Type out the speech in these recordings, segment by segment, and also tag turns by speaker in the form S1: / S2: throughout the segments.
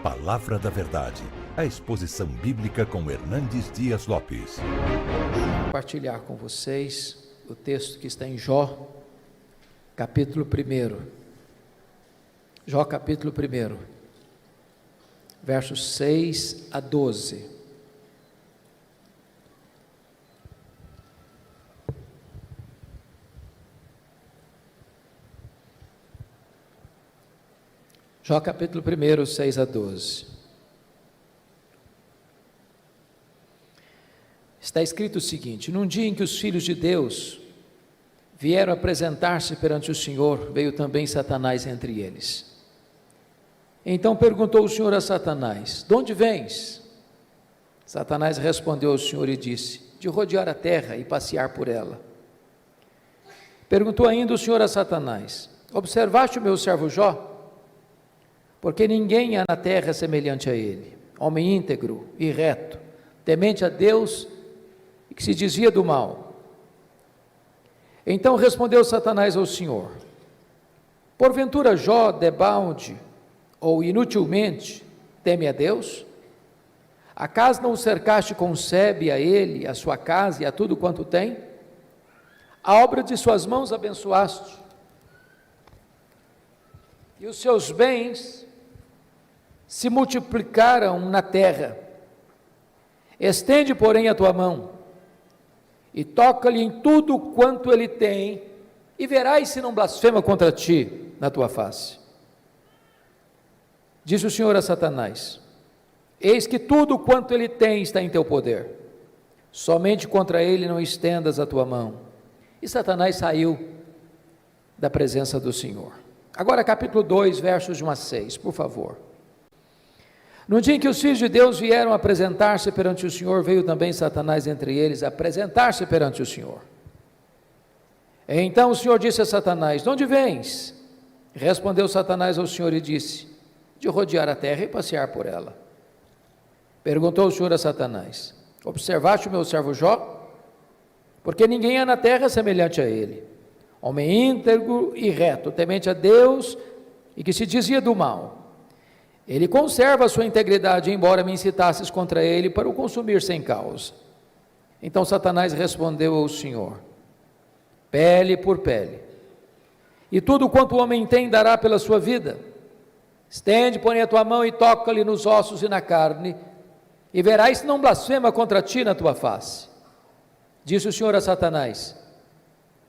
S1: Palavra da Verdade, a exposição bíblica com Hernandes Dias Lopes.
S2: Compartilhar com vocês o texto que está em Jó, capítulo 1. Jó, capítulo 1, versos 6 a 12. Jó, capítulo 1, 6 a 12. Está escrito o seguinte: num dia em que os filhos de Deus vieram apresentar-se perante o Senhor, veio também Satanás entre eles. Então perguntou o Senhor a Satanás: de onde vens? Satanás respondeu ao Senhor e disse: de rodear a terra e passear por ela. Perguntou ainda o Senhor a Satanás: observaste o meu servo Jó? Porque ninguém há na terra semelhante a ele, homem íntegro e reto, temente a Deus e que se desvia do mal. Então respondeu Satanás ao Senhor: porventura Jó, debalde ou inutilmente, teme a Deus? Acaso não o cercaste com sebe a ele, a sua casa e a tudo quanto tem? A obra de suas mãos abençoaste, e os seus bens se multiplicaram na terra. Estende, porém, a tua mão, e toca-lhe em tudo quanto ele tem, e verás se não blasfema contra ti na tua face. Disse o Senhor a Satanás: eis que tudo quanto ele tem está em teu poder, somente contra ele não estendas a tua mão. E Satanás saiu da presença do Senhor. Agora capítulo 2, versos de 1 a 6, por favor. No dia em que os filhos de Deus vieram apresentar-se perante o Senhor, veio também Satanás entre eles apresentar-se perante o Senhor. Então o Senhor disse a Satanás: de onde vens? Respondeu Satanás ao Senhor e disse: de rodear a terra e passear por ela. Perguntou o Senhor a Satanás: observaste o meu servo Jó? Porque ninguém há na terra semelhante a ele, homem íntegro e reto, temente a Deus e que se desvia do mal. Ele conserva a sua integridade, embora me incitasses contra ele para o consumir sem causa. Então Satanás respondeu ao Senhor: pele por pele, e tudo quanto o homem tem dará pela sua vida. Estende, porém, a tua mão e toca-lhe nos ossos e na carne, e verás se não blasfema contra ti na tua face. Disse o Senhor a Satanás: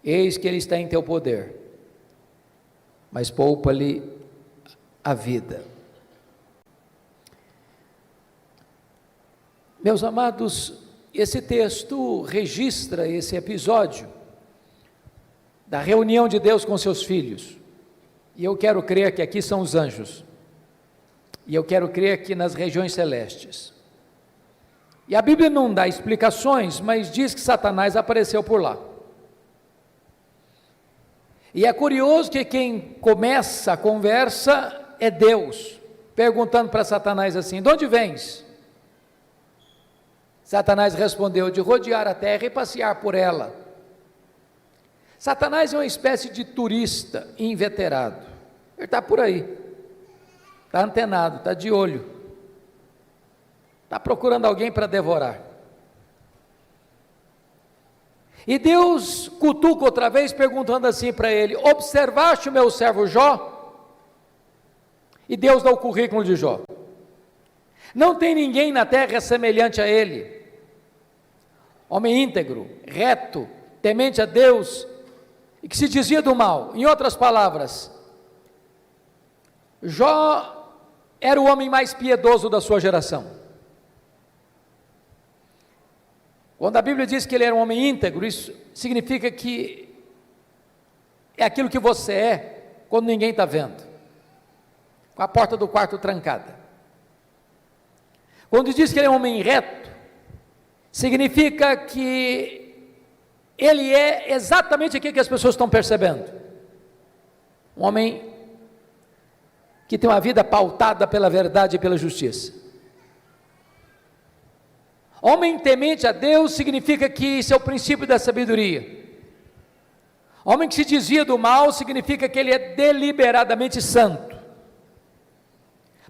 S2: eis que ele está em teu poder, mas poupa-lhe a vida. Meus amados, esse texto registra esse episódio da reunião de Deus com seus filhos, e eu quero crer que aqui são os anjos, e eu quero crer que nas regiões celestes. E a Bíblia não dá explicações, mas diz que Satanás apareceu por lá. E é curioso que quem começa a conversa é Deus, perguntando para Satanás assim: de onde vens? Satanás respondeu: de rodear a terra e passear por ela. Satanás é uma espécie de turista inveterado. Ele está por aí, está antenado, está de olho, está procurando alguém para devorar. E Deus cutuca outra vez, perguntando assim para ele: observaste o meu servo Jó? E Deus dá o currículo de Jó. Não tem ninguém na terra semelhante a ele, homem íntegro, reto, temente a Deus e que se desvia do mal. Em outras palavras, Jó era o homem mais piedoso da sua geração. Quando a Bíblia diz que ele era um homem íntegro, isso significa que é aquilo que você é quando ninguém está vendo, com a porta do quarto trancada. Quando diz que ele é um homem reto, significa que ele é exatamente aquilo que as pessoas estão percebendo. Um homem que tem uma vida pautada pela verdade e pela justiça. Homem temente a Deus significa que isso é o princípio da sabedoria. Homem que se desvia do mal significa que ele é deliberadamente santo.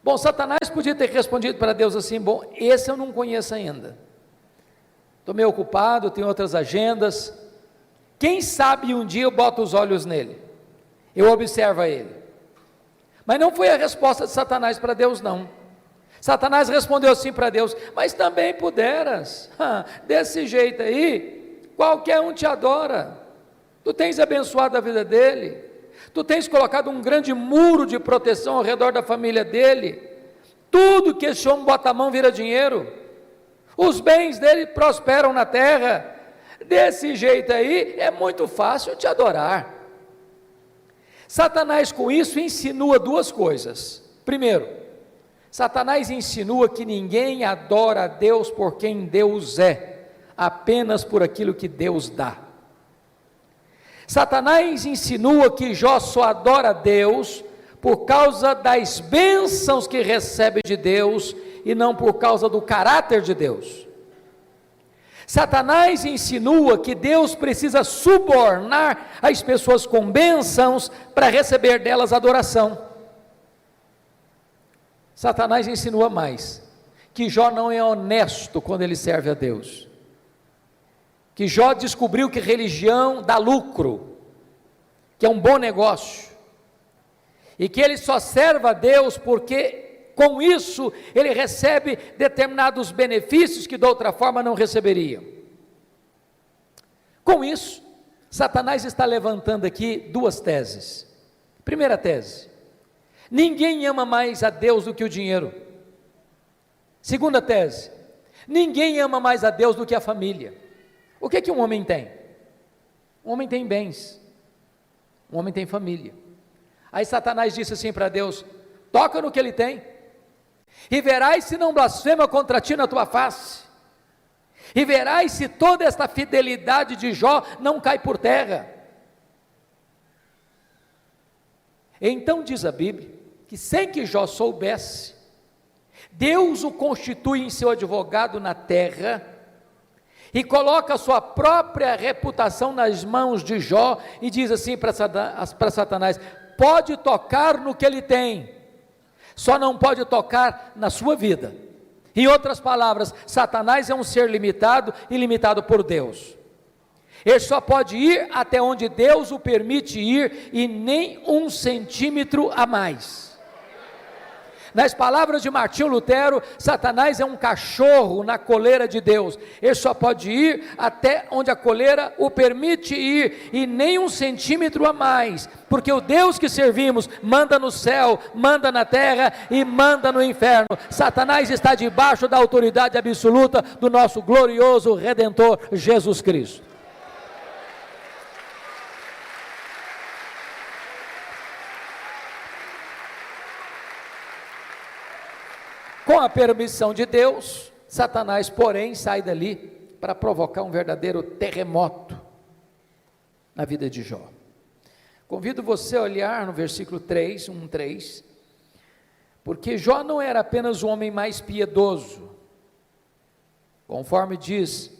S2: Bom, Satanás podia ter respondido para Deus assim: bom, esse eu não conheço ainda, estou meio ocupado, tenho outras agendas, quem sabe um dia eu boto os olhos nele, eu observo ele. Mas não foi a resposta de Satanás para Deus, não. Satanás respondeu assim para Deus: mas também puderas, desse jeito aí, qualquer um te adora, tu tens abençoado a vida dele, tu tens colocado um grande muro de proteção ao redor da família dele, tudo que esse homem bota a mão vira dinheiro, os bens dele prosperam na terra, desse jeito aí é muito fácil te adorar. Satanás com isso insinua duas coisas. Primeiro, Satanás insinua que ninguém adora a Deus por quem Deus é, apenas por aquilo que Deus dá. Satanás insinua que Jó só adora a Deus por causa das bênçãos que recebe de Deus e não por causa do caráter de Deus. Satanás insinua que Deus precisa subornar as pessoas com bênçãos para receber delas adoração. Satanás insinua mais, que Jó não é honesto quando ele serve a Deus, que Jó descobriu que religião dá lucro, que é um bom negócio, e que ele só serve a Deus porque com isso ele recebe determinados benefícios que de outra forma não receberia. Com isso, Satanás está levantando aqui duas teses. Primeira tese: ninguém ama mais a Deus do que o dinheiro. Segunda tese: ninguém ama mais a Deus do que a família. O que um homem tem? Um homem tem bens, um homem tem família. Aí Satanás disse assim para Deus: toca no que ele tem, e verás se não blasfema contra ti na tua face, e verás se toda esta fidelidade de Jó não cai por terra. Então diz a Bíblia, que sem que Jó soubesse, Deus o constitui em seu advogado na terra, e coloca a sua própria reputação nas mãos de Jó, e diz assim para Satanás: pode tocar no que ele tem, só não pode tocar na sua vida. Em outras palavras, Satanás é um ser limitado e limitado por Deus. Ele só pode ir até onde Deus o permite ir, e nem 1 centímetro a mais. Nas palavras de Martinho Lutero, Satanás é um cachorro na coleira de Deus. Ele só pode ir até onde a coleira o permite ir, e nem 1 centímetro a mais, porque o Deus que servimos manda no céu, manda na terra e manda no inferno. Satanás está debaixo da autoridade absoluta do nosso glorioso Redentor Jesus Cristo. Com a permissão de Deus, Satanás, porém, sai dali para provocar um verdadeiro terremoto na vida de Jó. Convido você a olhar no versículo 3, 1:3, porque Jó não era apenas o homem mais piedoso, conforme diz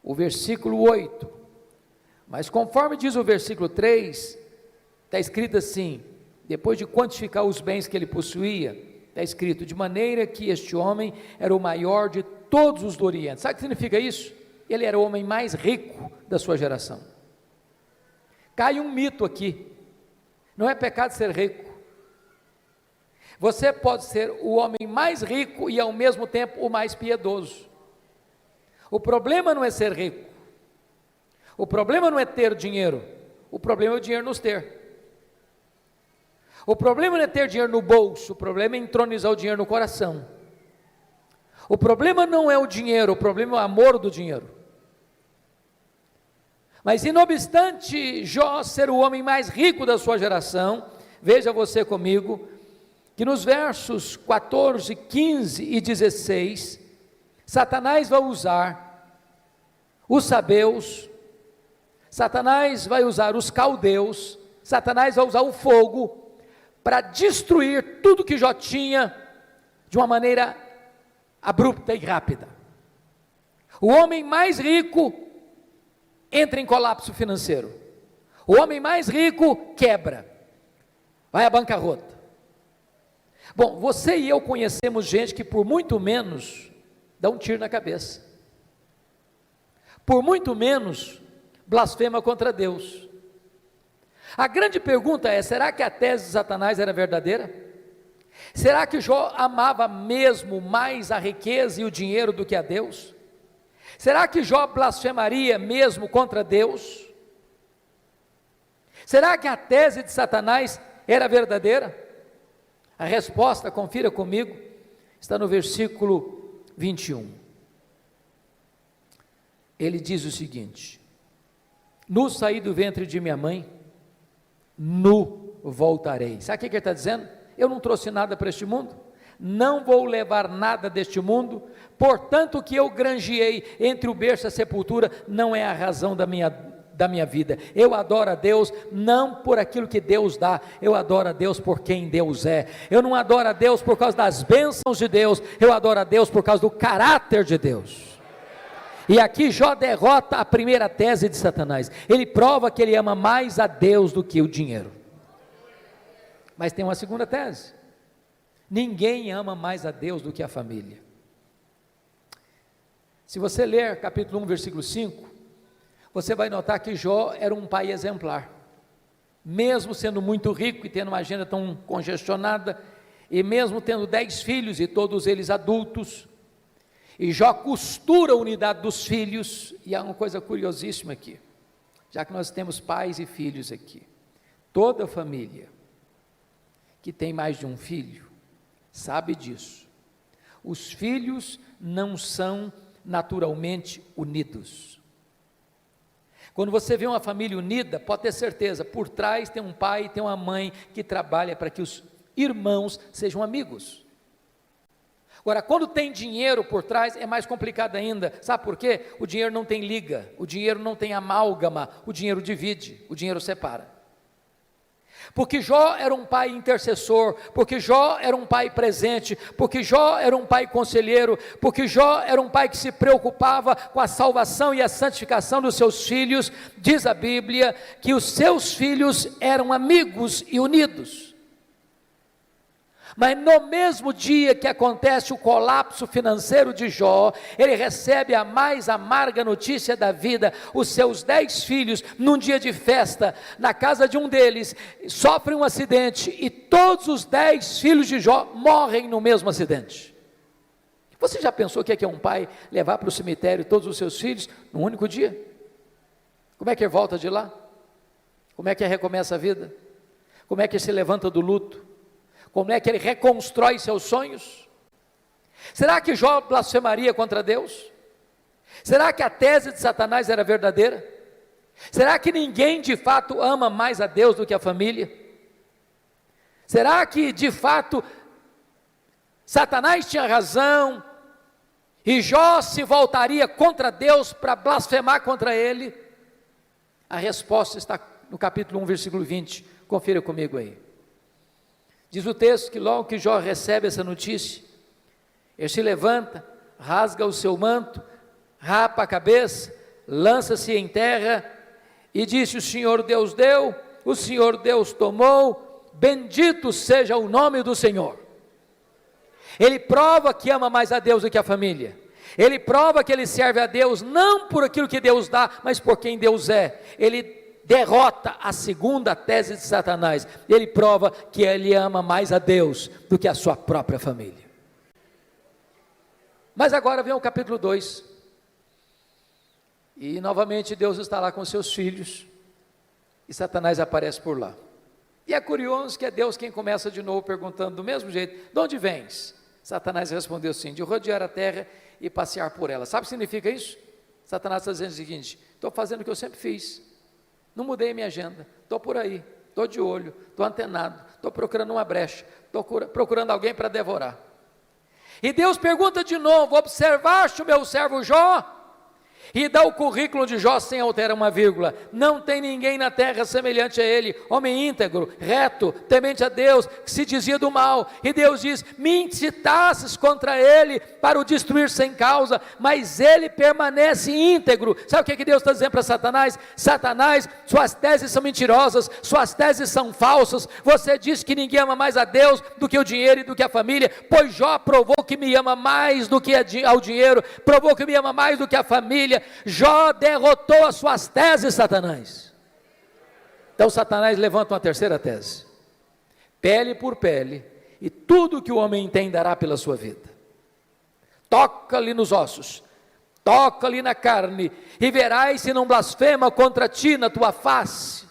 S2: o versículo 8, mas conforme diz o versículo 3, está escrito assim, depois de quantificar os bens que ele possuía, está escrito: de maneira que este homem era o maior de todos os do Oriente. Sabe o que significa isso? Ele era o homem mais rico da sua geração. Cai um mito aqui: não é pecado ser rico. Você pode ser o homem mais rico e ao mesmo tempo o mais piedoso. O problema não é ser rico, o problema não é ter dinheiro, o problema é o dinheiro nos ter. O problema não é ter dinheiro no bolso, o problema é entronizar o dinheiro no coração. O problema não é o dinheiro, o problema é o amor do dinheiro. Mas não obstante Jó ser o homem mais rico da sua geração, veja você comigo, que nos versos 14, 15 e 16, Satanás vai usar os sabeus, Satanás vai usar os caldeus, Satanás vai usar o fogo, para destruir tudo que Jó tinha de uma maneira abrupta e rápida. O homem mais rico entra em colapso financeiro, o homem mais rico quebra, vai à bancarrota. Bom, você e eu conhecemos gente que por muito menos dá um tiro na cabeça, por muito menos blasfema contra Deus. A grande pergunta é: será que a tese de Satanás era verdadeira? Será que Jó amava mesmo mais a riqueza e o dinheiro do que a Deus? Será que Jó blasfemaria mesmo contra Deus? Será que a tese de Satanás era verdadeira? A resposta, confira comigo, está no versículo 21. Ele diz o seguinte: nu saí do ventre de minha mãe, nu voltarei. Sabe o que ele está dizendo? Eu não trouxe nada para este mundo, não vou levar nada deste mundo, portanto o que eu granjeei entre o berço e a sepultura não é a razão da minha vida. Eu adoro a Deus não por aquilo que Deus dá, eu adoro a Deus por quem Deus é. Eu não adoro a Deus por causa das bênçãos de Deus, eu adoro a Deus por causa do caráter de Deus. E aqui Jó derrota a primeira tese de Satanás. Ele prova que ele ama mais a Deus do que o dinheiro. Mas tem uma segunda tese: ninguém ama mais a Deus do que a família. Se você ler capítulo 1, versículo 5, você vai notar que Jó era um pai exemplar. Mesmo sendo muito rico e tendo uma agenda tão congestionada, e mesmo tendo 10 filhos e todos eles adultos, e Jó costura a unidade dos filhos. E há uma coisa curiosíssima aqui, já que nós temos pais e filhos aqui, toda família que tem mais de um filho sabe disso. Os filhos não são naturalmente unidos. Quando você vê uma família unida, pode ter certeza, por trás tem um pai e tem uma mãe que trabalha para que os irmãos sejam amigos. Agora, quando tem dinheiro por trás, é mais complicado ainda. Sabe por quê? O dinheiro não tem liga, o dinheiro não tem amálgama, o dinheiro divide, o dinheiro separa. Porque Jó era um pai intercessor, porque Jó era um pai presente, porque Jó era um pai conselheiro, porque Jó era um pai que se preocupava com a salvação e a santificação dos seus filhos. Diz a Bíblia que os seus filhos eram amigos e unidos. Mas no mesmo dia que acontece o colapso financeiro de Jó, ele recebe a mais amarga notícia da vida. Os seus 10 filhos, num dia de festa, na casa de um deles, sofrem um acidente, e todos os 10 filhos de Jó morrem no mesmo acidente. Você já pensou o que é um pai levar para o cemitério todos os seus filhos num único dia? Como é que ele volta de lá? Como é que ele recomeça a vida? Como é que ele se levanta do luto? Como é que ele reconstrói seus sonhos? Será que Jó blasfemaria contra Deus? Será que a tese de Satanás era verdadeira? Será que ninguém de fato ama mais a Deus do que a família? Será que de fato Satanás tinha razão e Jó se voltaria contra Deus para blasfemar contra ele? A resposta está no capítulo 1, versículo 20, confira comigo aí. Diz o texto que logo que Jó recebe essa notícia, ele se levanta, rasga o seu manto, rapa a cabeça, lança-se em terra e disse: o Senhor Deus deu, o Senhor Deus tomou, bendito seja o nome do Senhor. Ele prova que ama mais a Deus do que a família. Ele prova que ele serve a Deus não por aquilo que Deus dá, mas por quem Deus é. Ele derrota a segunda tese de Satanás. Ele prova que ele ama mais a Deus do que a sua própria família. Mas agora vem o capítulo 2. E novamente Deus está lá com seus filhos, e Satanás aparece por lá. E é curioso que é Deus quem começa de novo perguntando do mesmo jeito: de onde vens? Satanás respondeu assim: de rodear a terra e passear por ela. Sabe o que significa isso? Satanás está dizendo o seguinte: estou fazendo o que eu sempre fiz, não mudei minha agenda, estou por aí, estou de olho, estou antenado, estou procurando uma brecha, estou procurando alguém para devorar. E Deus pergunta de novo: observaste o meu servo Jó? e dá o currículo de Jó sem alterar uma vírgula. Não tem ninguém na terra semelhante a ele, homem íntegro, reto, temente a Deus, que se dizia do mal. E Deus diz: me incitasses contra ele para o destruir sem causa, mas ele permanece íntegro. Sabe o que Deus está dizendo para Satanás? Satanás, suas teses são mentirosas, suas teses são falsas. Você diz que ninguém ama mais a Deus do que o dinheiro e do que a família, pois Jó provou que me ama mais do que ao dinheiro, provou que me ama mais do que a família. Jó derrotou as suas teses, Satanás. Então Satanás levanta uma terceira tese: pele por pele, e tudo que o homem tem dará pela sua vida. Toca-lhe nos ossos, toca-lhe na carne, e verás se não blasfema contra ti na tua face.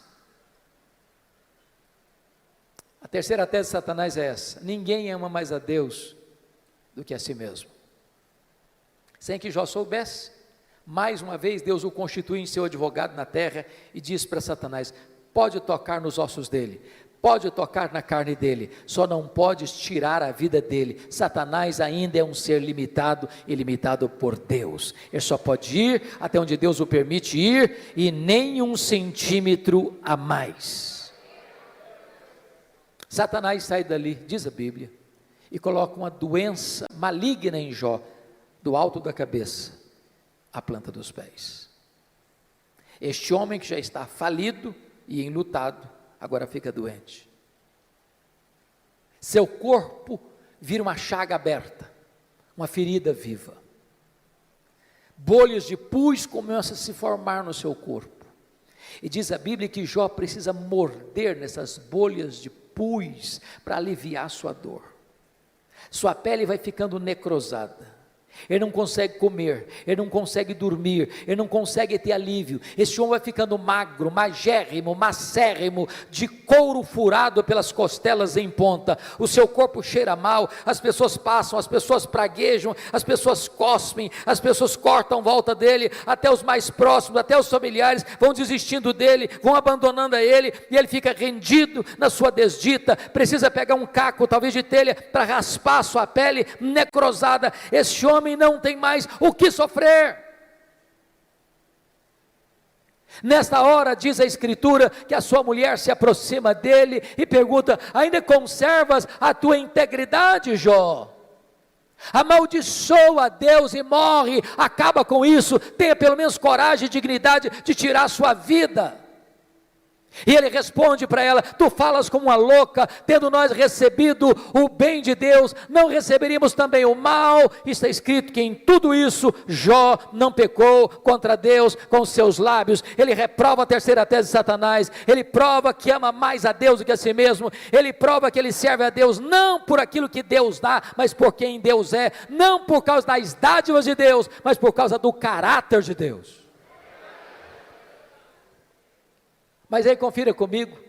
S2: A terceira tese de Satanás é essa: ninguém ama mais a Deus do que a si mesmo. Sem que Jó soubesse, mais uma vez Deus o constitui em seu advogado na terra e diz para Satanás: pode tocar nos ossos dele, pode tocar na carne dele, só não podes tirar a vida dele. Satanás ainda é um ser limitado e limitado por Deus. Ele só pode ir até onde Deus o permite ir, e nem 1 centímetro a mais. Satanás sai dali, diz a Bíblia, e coloca uma doença maligna em Jó, do alto da cabeça à planta dos pés. Este homem que já está falido e enlutado, agora fica doente. Seu corpo vira uma chaga aberta, uma ferida viva. Bolhas de pus começam a se formar no seu corpo. E diz a Bíblia que Jó precisa morder nessas bolhas de pus para aliviar sua dor. Sua pele vai ficando necrosada. Ele não consegue comer, ele não consegue dormir, ele não consegue ter alívio. Esse homem vai ficando magro, magérrimo, macérrimo, de couro furado pelas costelas em ponta. O seu corpo cheira mal, as pessoas passam, as pessoas praguejam, as pessoas cospem, as pessoas cortam volta dele, até os mais próximos, até os familiares vão desistindo dele, vão abandonando a ele, e ele fica rendido na sua desdita. Precisa pegar um caco, talvez de telha, para raspar a sua pele necrosada. Esse homem não tem mais o que sofrer. Nesta hora, diz a Escritura, que a sua mulher se aproxima dele e pergunta: ainda conservas a tua integridade, Jó? Amaldiçoa a Deus e morre, acaba com isso, tenha pelo menos coragem e dignidade de tirar a sua vida. E ele responde para ela: tu falas como uma louca, tendo nós recebido o bem de Deus, não receberíamos também o mal? Está escrito que em tudo isso Jó não pecou contra Deus com seus lábios. Ele reprova a terceira tese de Satanás, ele prova que ama mais a Deus do que a si mesmo, ele prova que ele serve a Deus não por aquilo que Deus dá, mas por quem Deus é, não por causa das dádivas de Deus, mas por causa do caráter de Deus. Mas aí confira comigo,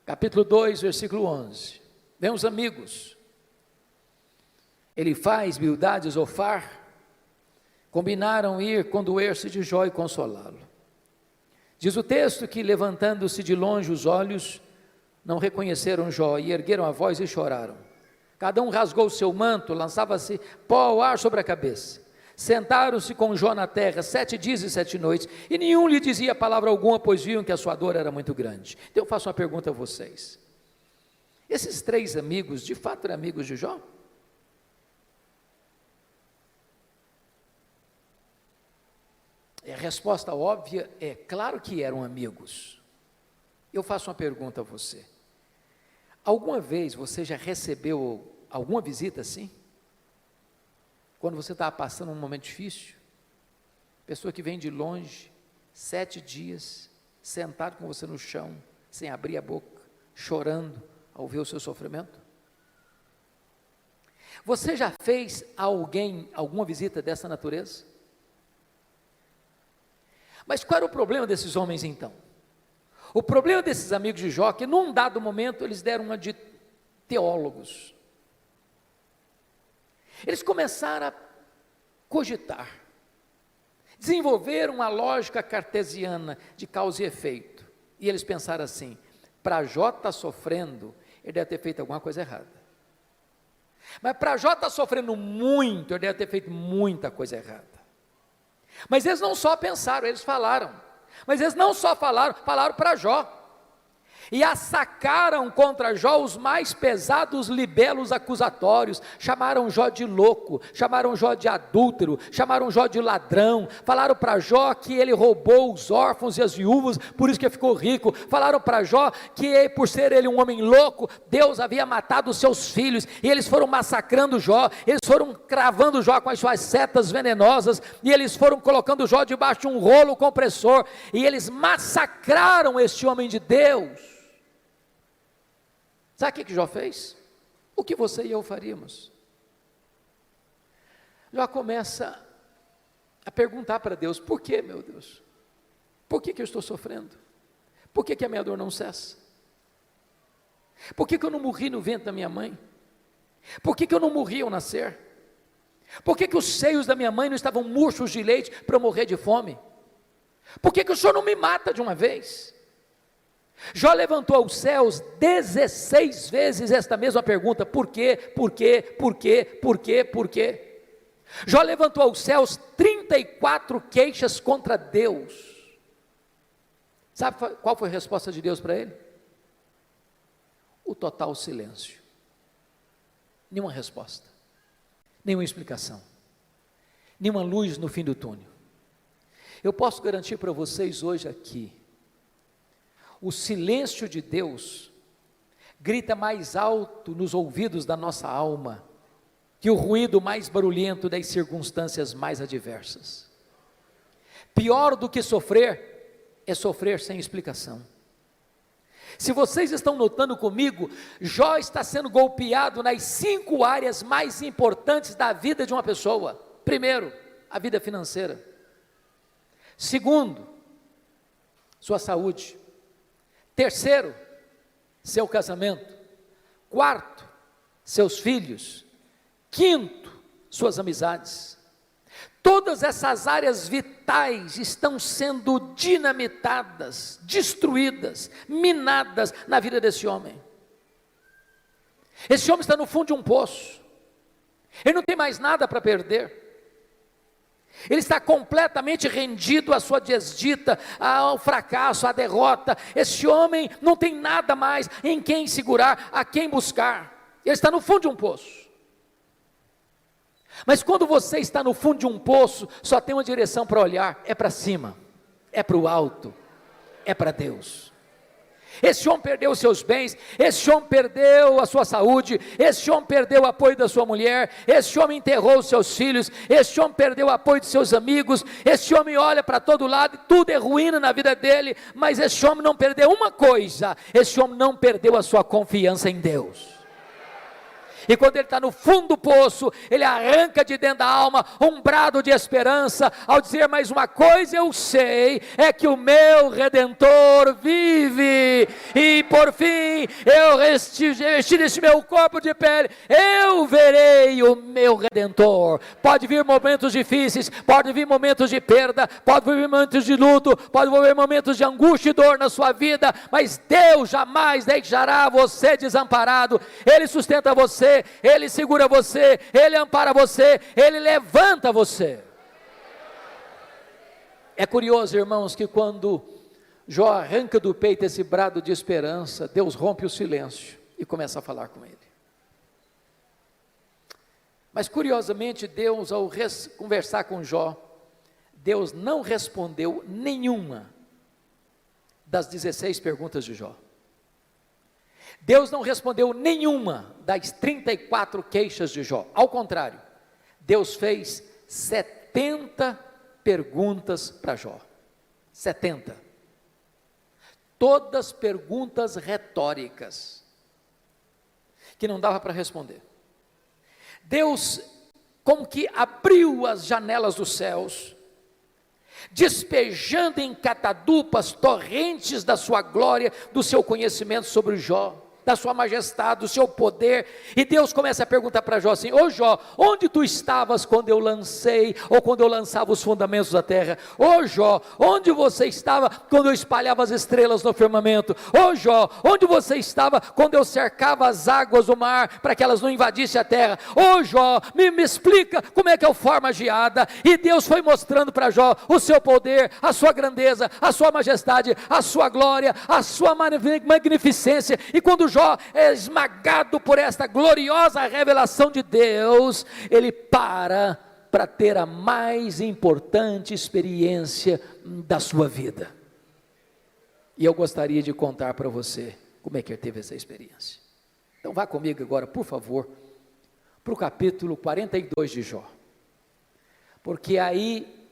S2: capítulo 2, versículo 11, meus amigos, Elifaz, Bildade e Zofar combinaram ir condoer-se de Jó e consolá-lo. Diz o texto que, levantando-se de longe os olhos, não reconheceram Jó, e ergueram a voz e choraram. Cada um rasgou o seu manto, lançava-se pó ao ar sobre a cabeça. Sentaram-se com Jó na terra 7 dias e 7 noites, e nenhum lhe dizia palavra alguma, pois viam que a sua dor era muito grande. Então eu faço uma pergunta a vocês: esses 3 amigos, de fato eram amigos de Jó? E a resposta óbvia é: claro que eram amigos. Eu faço uma pergunta a você: alguma vez você já recebeu alguma visita assim? Quando você estava passando um momento difícil, pessoa que vem de longe, 7 dias, sentado com você no chão, sem abrir a boca, chorando ao ver o seu sofrimento? Você já fez a alguém alguma visita dessa natureza? Mas qual era o problema desses homens então? O problema desses amigos de Jó é que num dado momento eles deram uma de teólogos. Eles começaram a cogitar, desenvolveram uma lógica cartesiana de causa e efeito, e eles pensaram assim: para Jó estar sofrendo, ele deve ter feito alguma coisa errada, mas para Jó estar sofrendo muito, ele deve ter feito muita coisa errada. Mas eles não só pensaram, eles falaram. Mas eles não só falaram, falaram para Jó. E assacaram contra Jó os mais pesados libelos acusatórios, chamaram Jó de louco, chamaram Jó de adúltero, chamaram Jó de ladrão, falaram para Jó que ele roubou os órfãos e as viúvas, por isso que ficou rico, falaram para Jó que por ser ele um homem louco, Deus havia matado os seus filhos, e eles foram massacrando Jó, eles foram cravando Jó com as suas setas venenosas, e eles foram colocando Jó debaixo de um rolo compressor, e eles massacraram este homem de Deus. Sabe o que Jó fez? O que você e eu faríamos? Jó começa a perguntar para Deus: por que, meu Deus? Por que eu estou sofrendo? Por que a minha dor não cessa? Por que eu não morri no ventre da minha mãe? Por que eu não morri ao nascer? Por que os seios da minha mãe não estavam murchos de leite para eu morrer de fome? Por que o Senhor não me mata de uma vez? Jó levantou aos céus 16 vezes esta mesma pergunta: por quê, por quê, por quê, por quê, por quê? Jó levantou aos céus 34 queixas contra Deus. Sabe qual foi a resposta de Deus para ele? O total silêncio. Nenhuma resposta, nenhuma explicação, nenhuma luz no fim do túnel. Eu posso garantir para vocês hoje aqui, o silêncio de Deus grita mais alto nos ouvidos da nossa alma que o ruído mais barulhento das circunstâncias mais adversas. Pior do que sofrer é sofrer sem explicação. Se vocês estão notando comigo, Jó está sendo golpeado nas 5 áreas mais importantes da vida de uma pessoa. Primeiro, a vida financeira. Segundo, sua saúde. Terceiro, seu casamento. Quarto, seus filhos. Quinto, suas amizades. Todas essas áreas vitais estão sendo dinamitadas, destruídas, minadas na vida desse homem. Esse homem está no fundo de um poço. Ele não tem mais nada para perder. Ele está completamente rendido à sua desdita, ao fracasso, à derrota. Esse homem não tem nada mais em quem segurar, a quem buscar. Ele está no fundo de um poço. Mas quando você está no fundo de um poço, só tem uma direção para olhar: é para cima, é para o alto, é para Deus. Esse homem perdeu os seus bens, esse homem perdeu a sua saúde, esse homem perdeu o apoio da sua mulher, esse homem enterrou os seus filhos, esse homem perdeu o apoio de seus amigos, esse homem olha para todo lado e tudo é ruína na vida dele, mas esse homem não perdeu uma coisa: esse homem não perdeu a sua confiança em Deus. E quando ele está no fundo do poço, ele arranca de dentro da alma um brado de esperança, ao dizer: mais uma coisa eu sei, é que o meu Redentor vive, e por fim, eu vestir esse meu corpo de pele, eu verei o meu Redentor. Pode vir momentos difíceis, pode vir momentos de perda, pode vir momentos de luto, pode vir momentos de angústia e dor na sua vida, mas Deus jamais deixará você desamparado. Ele sustenta você, Ele segura você, Ele ampara você, Ele levanta você. É curioso, irmãos, que quando Jó arranca do peito esse brado de esperança, Deus rompe o silêncio e começa a falar com ele. Mas curiosamente, Deus, ao conversar com Jó, Deus não respondeu nenhuma das 16 perguntas de Jó. Deus não respondeu nenhuma das 34 queixas de Jó. Ao contrário, Deus fez 70 perguntas para Jó. 70. Todas perguntas retóricas, que não dava para responder. Deus como que abriu as janelas dos céus, despejando em catadupas torrentes da sua glória, do seu conhecimento sobre Jó. da sua majestade, do seu poder, e Deus começa a perguntar para Jó assim: ô Jó, onde tu estavas quando eu lancei, ou quando eu lançava os fundamentos da terra? Ô Jó, onde você estava quando eu espalhava as estrelas no firmamento? Ô Jó, onde você estava quando eu cercava as águas do mar, para que elas não invadissem a terra? Ô Jó, me explica como é que eu formo a geada. E Deus foi mostrando para Jó o seu poder, a sua grandeza, a sua majestade, a sua glória, a sua magnificência. E quando Jó é esmagado por esta gloriosa revelação de Deus, ele para ter a mais importante experiência da sua vida. E eu gostaria de contar para você como é que ele teve essa experiência. Então vá comigo agora, por favor, para o capítulo 42 de Jó, porque aí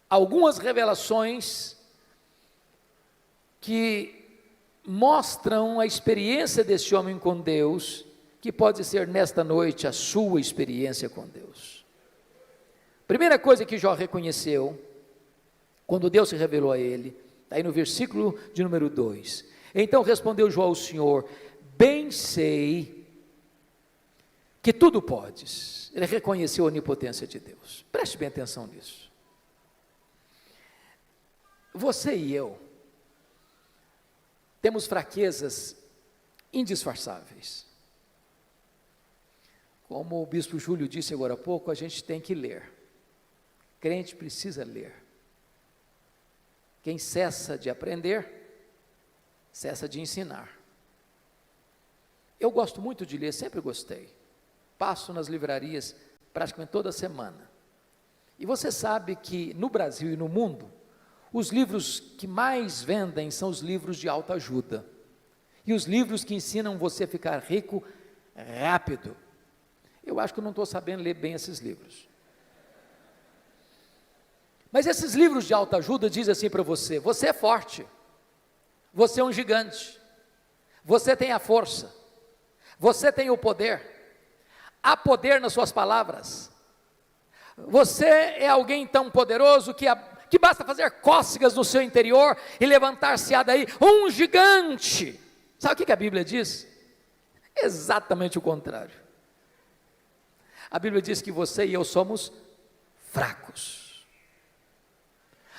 S2: algumas revelações que mostram a experiência desse homem com Deus, que pode ser nesta noite a sua experiência com Deus. Primeira coisa que Jó reconheceu, quando Deus se revelou a ele, está aí no versículo de número 2, então respondeu Jó ao Senhor: bem sei que tudo podes. Ele reconheceu a onipotência de Deus. Preste bem atenção nisso. Você e eu temos fraquezas indisfarçáveis. Como o bispo Júlio disse agora há pouco, a gente tem que ler. Crente precisa ler. Quem cessa de aprender, cessa de ensinar. Eu gosto muito de ler, sempre gostei. Passo nas livrarias praticamente toda semana. E você sabe que no Brasil e no mundo, os livros que mais vendem são os livros de autoajuda. E os livros que ensinam você a ficar rico rápido. Eu acho que eu não estou sabendo ler bem esses livros. Mas esses livros de autoajuda dizem assim para você: você é forte, você é um gigante, você tem a força, você tem o poder, há poder nas suas palavras, você é alguém tão poderoso que basta fazer cócegas no seu interior e levantar-se-á daí um gigante. Sabe o que a Bíblia diz? Exatamente o contrário. A Bíblia diz que você e eu somos fracos.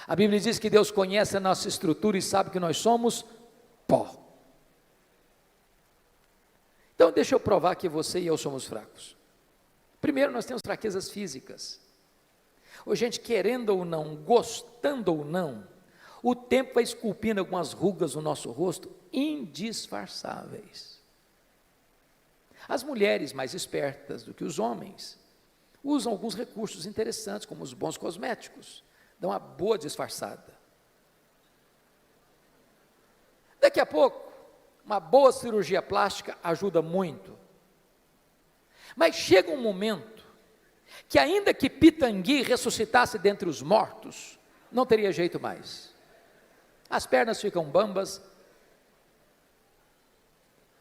S2: A Bíblia diz que Deus conhece a nossa estrutura e sabe que nós somos pó. Então deixa eu provar que você e eu somos fracos. Primeiro, nós temos fraquezas físicas. Ô, gente, querendo ou não, gostando ou não, o tempo vai esculpindo algumas rugas no nosso rosto indisfarçáveis. As mulheres mais espertas do que os homens usam alguns recursos interessantes, como os bons cosméticos, dão uma boa disfarçada. Daqui a pouco, uma boa cirurgia plástica ajuda muito. Mas chega um momento que ainda que Pitangui ressuscitasse dentre os mortos, não teria jeito mais. As pernas ficam bambas,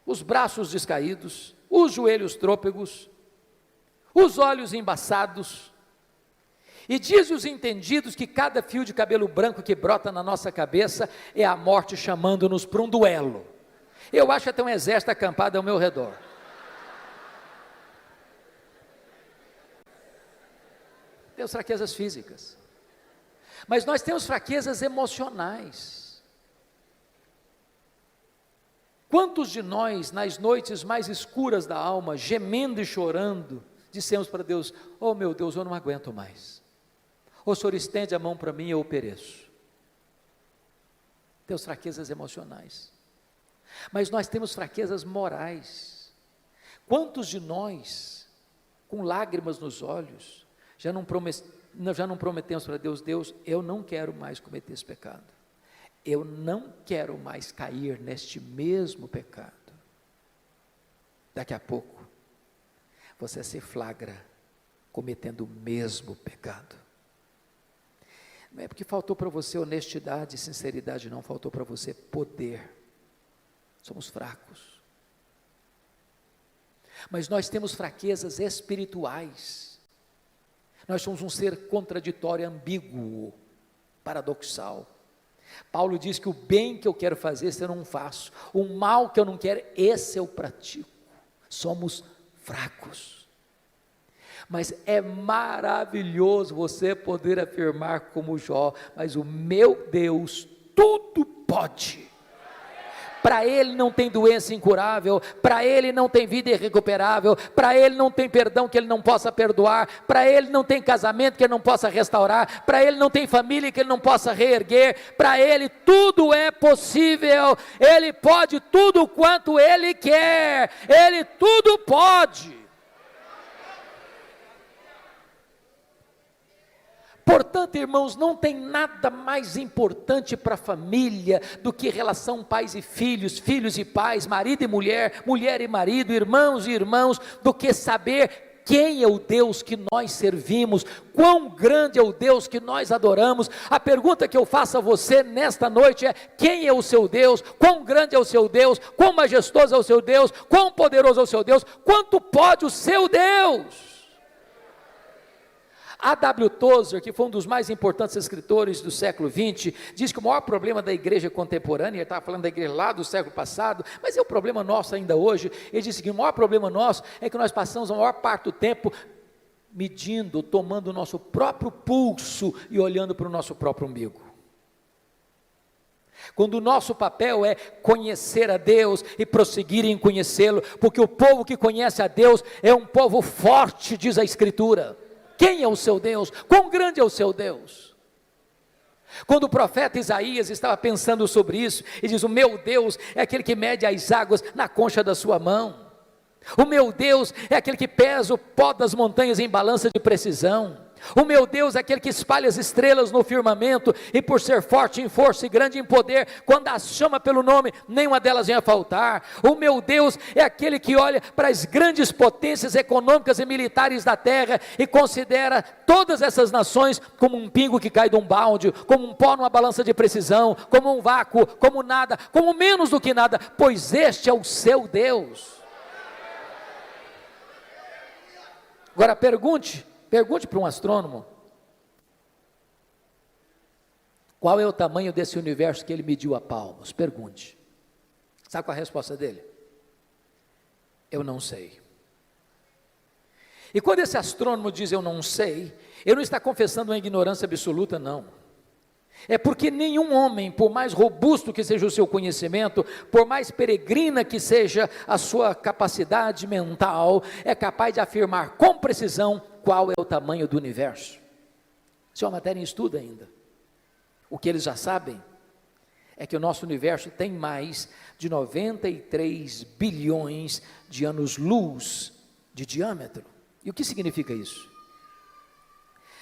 S2: os braços descaídos, os joelhos trôpegos, os olhos embaçados. E diz os entendidos que cada fio de cabelo branco que brota na nossa cabeça é a morte chamando-nos para um duelo. Eu acho até um exército acampado ao meu redor. Temos fraquezas físicas, mas nós temos fraquezas emocionais. Quantos de nós, nas noites mais escuras da alma, gemendo e chorando, dissemos para Deus: oh meu Deus, eu não aguento mais, o Senhor estende a mão para mim e eu pereço. Temos fraquezas emocionais, mas nós temos fraquezas morais. Quantos de nós, com lágrimas nos olhos, já não prometemos para Deus: Deus, eu não quero mais cometer esse pecado, eu não quero mais cair neste mesmo pecado. Daqui a pouco, você se flagra cometendo o mesmo pecado. Não é porque faltou para você honestidade e sinceridade, não, faltou para você poder. Somos fracos. Mas nós temos fraquezas espirituais. Nós somos um ser contraditório, ambíguo, paradoxal. Paulo diz que o bem que eu quero fazer, esse eu não faço, o mal que eu não quero, esse eu pratico. Somos fracos, mas é maravilhoso você poder afirmar como Jó, mas o meu Deus tudo pode. Para Ele não tem doença incurável, para Ele não tem vida irrecuperável, para Ele não tem perdão que Ele não possa perdoar, para Ele não tem casamento que Ele não possa restaurar, para Ele não tem família que Ele não possa reerguer, para Ele tudo é possível, Ele pode tudo quanto Ele quer, Ele tudo pode. Portanto, irmãos, não tem nada mais importante para a família do que relação pais e filhos, filhos e pais, marido e mulher, mulher e marido, irmãos e irmãos, do que saber quem é o Deus que nós servimos, quão grande é o Deus que nós adoramos. A pergunta que eu faço a você nesta noite é: quem é o seu Deus? Quão grande é o seu Deus? Quão majestoso é o seu Deus? Quão poderoso é o seu Deus? Quanto pode o seu Deus? A.W. Tozer, que foi um dos mais importantes escritores do século XX, diz que o maior problema da igreja contemporânea, ele estava falando da igreja lá do século passado, mas é o problema nosso ainda hoje. Ele disse que o maior problema nosso é que nós passamos a maior parte do tempo medindo, tomando o nosso próprio pulso e olhando para o nosso próprio umbigo. Quando o nosso papel é conhecer a Deus e prosseguir em conhecê-lo, porque o povo que conhece a Deus é um povo forte, diz a Escritura. Quem é o seu Deus? Quão grande é o seu Deus? Quando o profeta Isaías estava pensando sobre isso, ele diz: o meu Deus é aquele que mede as águas na concha da sua mão. O meu Deus é aquele que pesa o pó das montanhas em balança de precisão. O meu Deus é aquele que espalha as estrelas no firmamento, e por ser forte em força e grande em poder, quando as chama pelo nome, nenhuma delas vem a faltar. O meu Deus é aquele que olha para as grandes potências econômicas e militares da terra e considera todas essas nações como um pingo que cai de um balde, como um pó numa balança de precisão, como um vácuo, como nada, como menos do que nada, pois este é o seu Deus. Agora pergunte para um astrônomo, qual é o tamanho desse universo que ele mediu a palmos? Pergunte. Sabe qual é a resposta dele? Eu não sei. E quando esse astrônomo diz eu não sei, ele não está confessando uma ignorância absoluta, não. É porque nenhum homem, por mais robusto que seja o seu conhecimento, por mais peregrina que seja a sua capacidade mental, é capaz de afirmar com precisão qual é o tamanho do universo. Isso é uma matéria em estudo ainda. O que eles já sabem é que o nosso universo tem mais de 93 bilhões de anos-luz de diâmetro. E o que significa isso?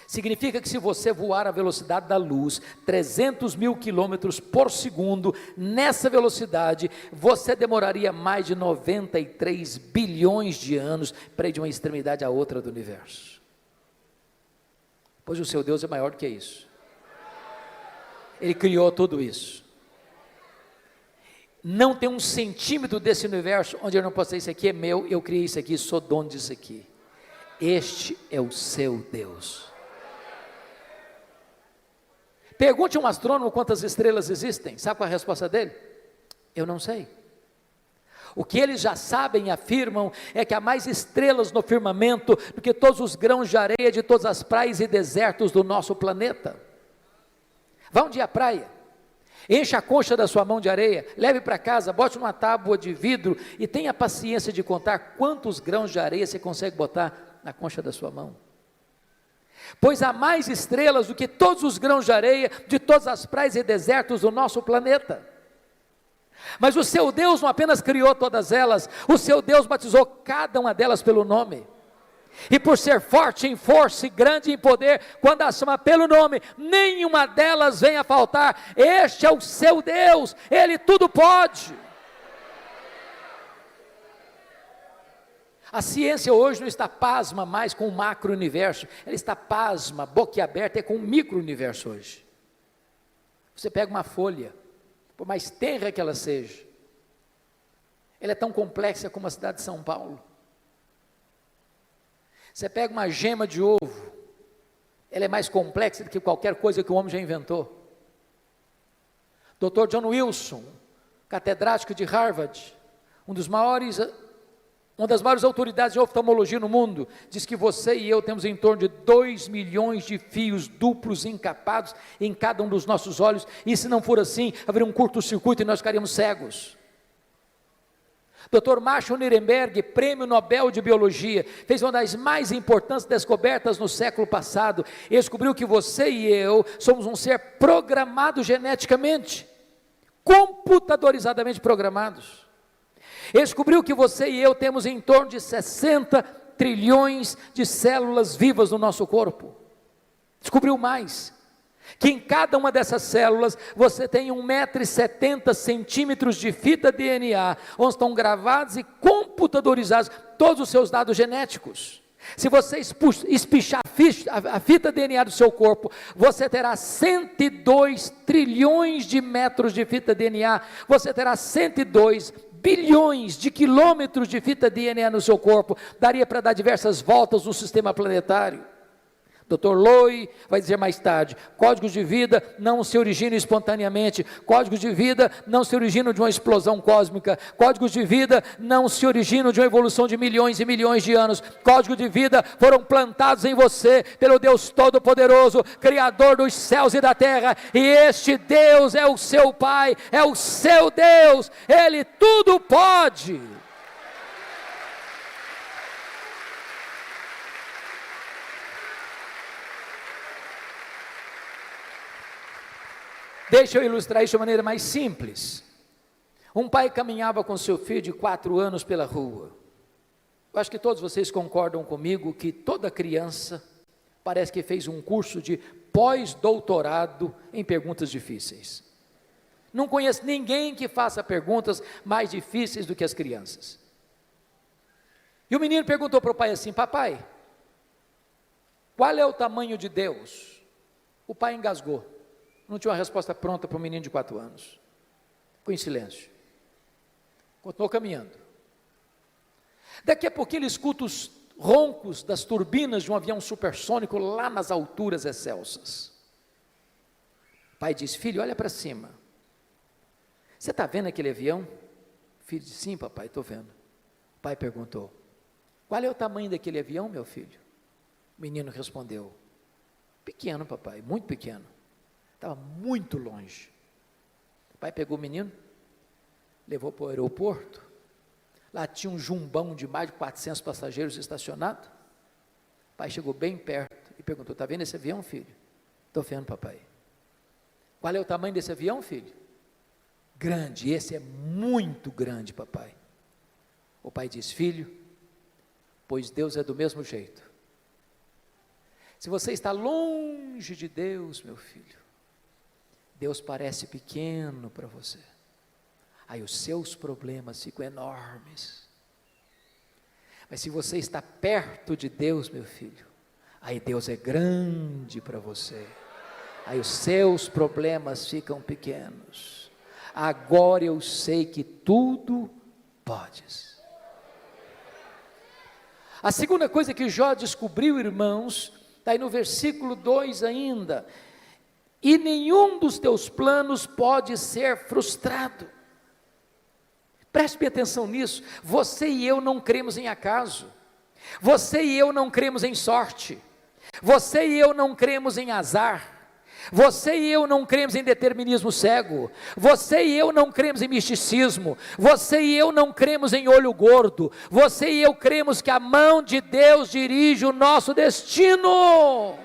S2: Significa que se você voar à velocidade da luz, 300 mil quilômetros por segundo, nessa velocidade, você demoraria mais de 93 bilhões de anos para ir de uma extremidade à outra do universo. Pois o seu Deus é maior do que isso. Ele criou tudo isso. Não tem um centímetro desse universo onde eu não posso dizer: isso aqui é meu, eu criei isso aqui, sou dono disso aqui. Este é o seu Deus. Pergunte a um astrônomo quantas estrelas existem. Sabe qual é a resposta dele? Eu não sei. O que eles já sabem e afirmam é que há mais estrelas no firmamento do que todos os grãos de areia de todas as praias e desertos do nosso planeta. Vá um dia à praia, encha a concha da sua mão de areia, leve para casa, bote numa tábua de vidro e tenha paciência de contar quantos grãos de areia você consegue botar na concha da sua mão. Pois há mais estrelas do que todos os grãos de areia de todas as praias e desertos do nosso planeta. Mas o seu Deus não apenas criou todas elas, o seu Deus batizou cada uma delas pelo nome. E por ser forte em força e grande em poder, quando as chama pelo nome, nenhuma delas vem a faltar. Este é o seu Deus, Ele tudo pode. A ciência hoje não está pasma mais com o macro-universo, ela está pasma, boquiaberta, com o micro-universo hoje. Você pega uma folha, por mais tenra que ela seja, ela é tão complexa como a cidade de São Paulo. Você pega uma gema de ovo, ela é mais complexa do que qualquer coisa que o homem já inventou. Dr. John Wilson, catedrático de Harvard, uma das maiores autoridades de oftalmologia no mundo, diz que você e eu temos em torno de 2 milhões de fios duplos encapados em cada um dos nossos olhos, e se não for assim, haveria um curto-circuito e nós ficaríamos cegos. Dr. Marshall Nirenberg, prêmio Nobel de Biologia, fez uma das mais importantes descobertas no século passado. Ele descobriu que você e eu somos um ser programado geneticamente, computadorizadamente programados. Ele descobriu que você e eu temos em torno de 60 trilhões de células vivas no nosso corpo. Descobriu mais, que em cada uma dessas células você tem 1,70 m de fita DNA, onde estão gravados e computadorizados todos os seus dados genéticos. Se você espichar a fita DNA do seu corpo, você terá 102 trilhões de metros de fita DNA, você terá 102 bilhões de quilômetros de fita DNA no seu corpo, daria para dar diversas voltas no sistema planetário. Dr. Loy vai dizer mais tarde, códigos de vida não se originam espontaneamente, códigos de vida não se originam de uma explosão cósmica, códigos de vida não se originam de uma evolução de milhões e milhões de anos, códigos de vida foram plantados em você, pelo Deus Todo-Poderoso, Criador dos céus e da terra, e este Deus é o seu Pai, é o seu Deus, Ele tudo pode. Deixa eu ilustrar isso de maneira mais simples. Um pai caminhava com seu filho de 4 anos pela rua. Eu acho que todos vocês concordam comigo que toda criança parece que fez um curso de pós-doutorado em perguntas difíceis. Não conheço ninguém que faça perguntas mais difíceis do que as crianças. E o menino perguntou para o pai assim: papai, qual é o tamanho de Deus? O pai engasgou. Não tinha uma resposta pronta para um menino de 4 anos. Ficou em silêncio. Continuou caminhando. Daqui a pouco ele escuta os roncos das turbinas de um avião supersônico lá nas alturas excelsas. O pai diz: filho, olha para cima. Você está vendo aquele avião? O filho disse: sim, papai, estou vendo. O pai perguntou: qual é o tamanho daquele avião, meu filho? O menino respondeu: pequeno, papai, muito pequeno. Estava muito longe. O pai pegou o menino, levou para o aeroporto. Lá tinha um jumbão de mais de 400 passageiros estacionado. O pai chegou bem perto e perguntou: está vendo esse avião, filho? Estou vendo, papai. Qual é o tamanho desse avião, filho? Grande, esse é muito grande, papai. O pai disse: filho, pois Deus é do mesmo jeito. Se você está longe de Deus, meu filho, Deus parece pequeno para você, aí os seus problemas ficam enormes. Mas se você está perto de Deus, meu filho, aí Deus é grande para você, aí os seus problemas ficam pequenos. Agora eu sei que tudo podes. A segunda coisa que Jó descobriu, irmãos, está aí no versículo 2 ainda: e nenhum dos teus planos pode ser frustrado. Preste bem atenção nisso. Você e eu não cremos em acaso, você e eu não cremos em sorte, você e eu não cremos em azar, você e eu não cremos em determinismo cego, você e eu não cremos em misticismo, você e eu não cremos em olho gordo, você e eu cremos que a mão de Deus dirige o nosso destino.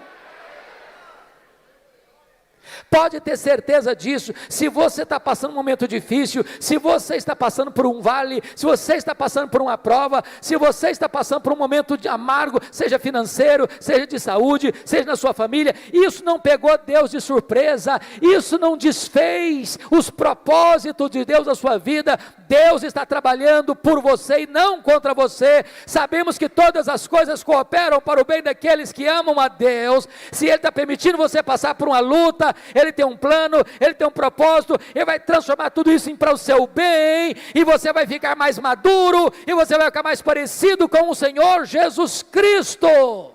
S2: Pode ter certeza disso. Se você está passando um momento difícil, se você está passando por um vale, se você está passando por uma prova, se você está passando por um momento amargo, seja financeiro, seja de saúde, seja na sua família, isso não pegou Deus de surpresa, isso não desfez os propósitos de Deus na sua vida. Deus está trabalhando por você e não contra você. Sabemos que todas as coisas cooperam para o bem daqueles que amam a Deus. Se Ele está permitindo você passar por uma luta, Ele tem um plano, Ele tem um propósito, Ele vai transformar tudo isso para o seu bem, e você vai ficar mais maduro, e você vai ficar mais parecido com o Senhor Jesus Cristo.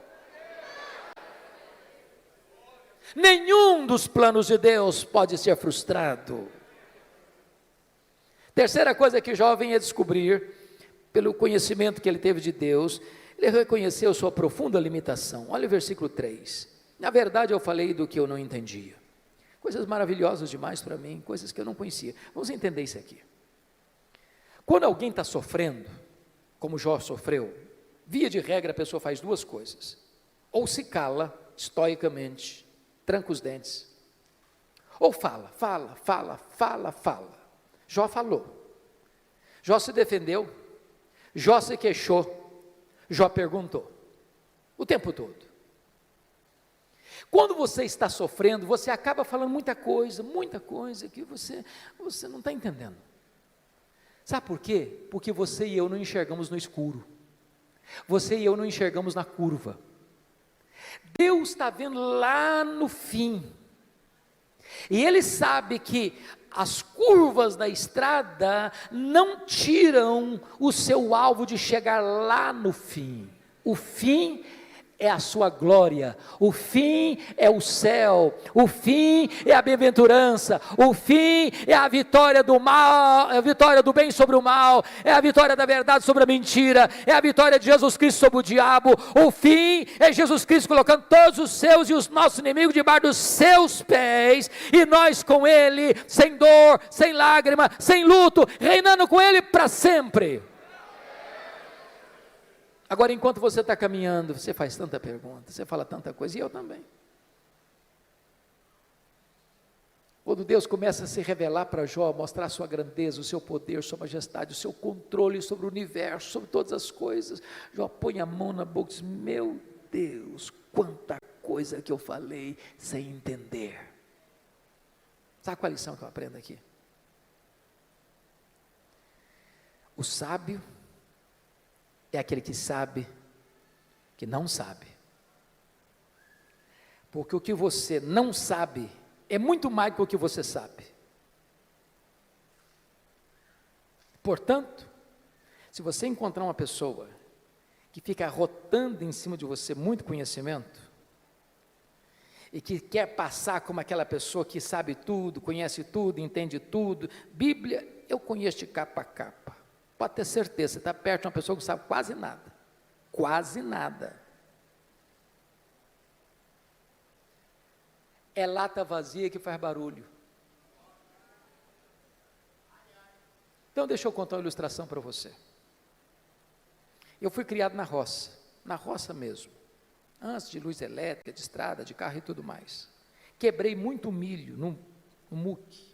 S2: Nenhum dos planos de Deus pode ser frustrado. Terceira coisa que Jó vem a descobrir, pelo conhecimento que ele teve de Deus, ele reconheceu sua profunda limitação. Olha o versículo 3. Na verdade, eu falei do que eu não entendia. Coisas maravilhosas demais para mim, coisas que eu não conhecia. Vamos entender isso aqui. Quando alguém está sofrendo, como Jó sofreu, via de regra a pessoa faz duas coisas. Ou se cala, estoicamente, tranca os dentes. Ou fala. Jó falou. Jó se defendeu. Jó se queixou. Jó perguntou. O tempo todo. Quando você está sofrendo, você acaba falando muita coisa que você não está entendendo. Sabe por quê? Porque você e eu não enxergamos no escuro. Você e eu não enxergamos na curva. Deus está vendo lá no fim. E Ele sabe que as curvas da estrada não tiram o seu alvo de chegar lá no fim. O fim é a sua glória, o fim é o céu, o fim é a bem-aventurança, o fim é a vitória do mal, é a vitória do bem sobre o mal, é a vitória da verdade sobre a mentira, é a vitória de Jesus Cristo sobre o diabo. O fim é Jesus Cristo colocando todos os seus e os nossos inimigos debaixo dos seus pés, e nós com Ele, sem dor, sem lágrima, sem luto, reinando com Ele para sempre. Agora, enquanto você está caminhando, você faz tanta pergunta, você fala tanta coisa, e eu também. Quando Deus começa a se revelar para Jó, mostrar a sua grandeza, o seu poder, sua majestade, o seu controle sobre o universo, sobre todas as coisas, Jó põe a mão na boca e diz: meu Deus, quanta coisa que eu falei sem entender. Sabe qual a lição que eu aprendo aqui? O sábio é aquele que sabe que não sabe. Porque o que você não sabe é muito mais do que o que você sabe. Portanto, se você encontrar uma pessoa que fica rotando em cima de você muito conhecimento, e que quer passar como aquela pessoa que sabe tudo, conhece tudo, entende tudo, Bíblia, eu conheço de capa a capa. Pode ter certeza, você está perto de uma pessoa que sabe quase nada. Quase nada. É lata vazia que faz barulho. Então deixa eu contar uma ilustração para você. Eu fui criado na roça mesmo. Antes de luz elétrica, de estrada, de carro e tudo mais. Quebrei muito milho no muque.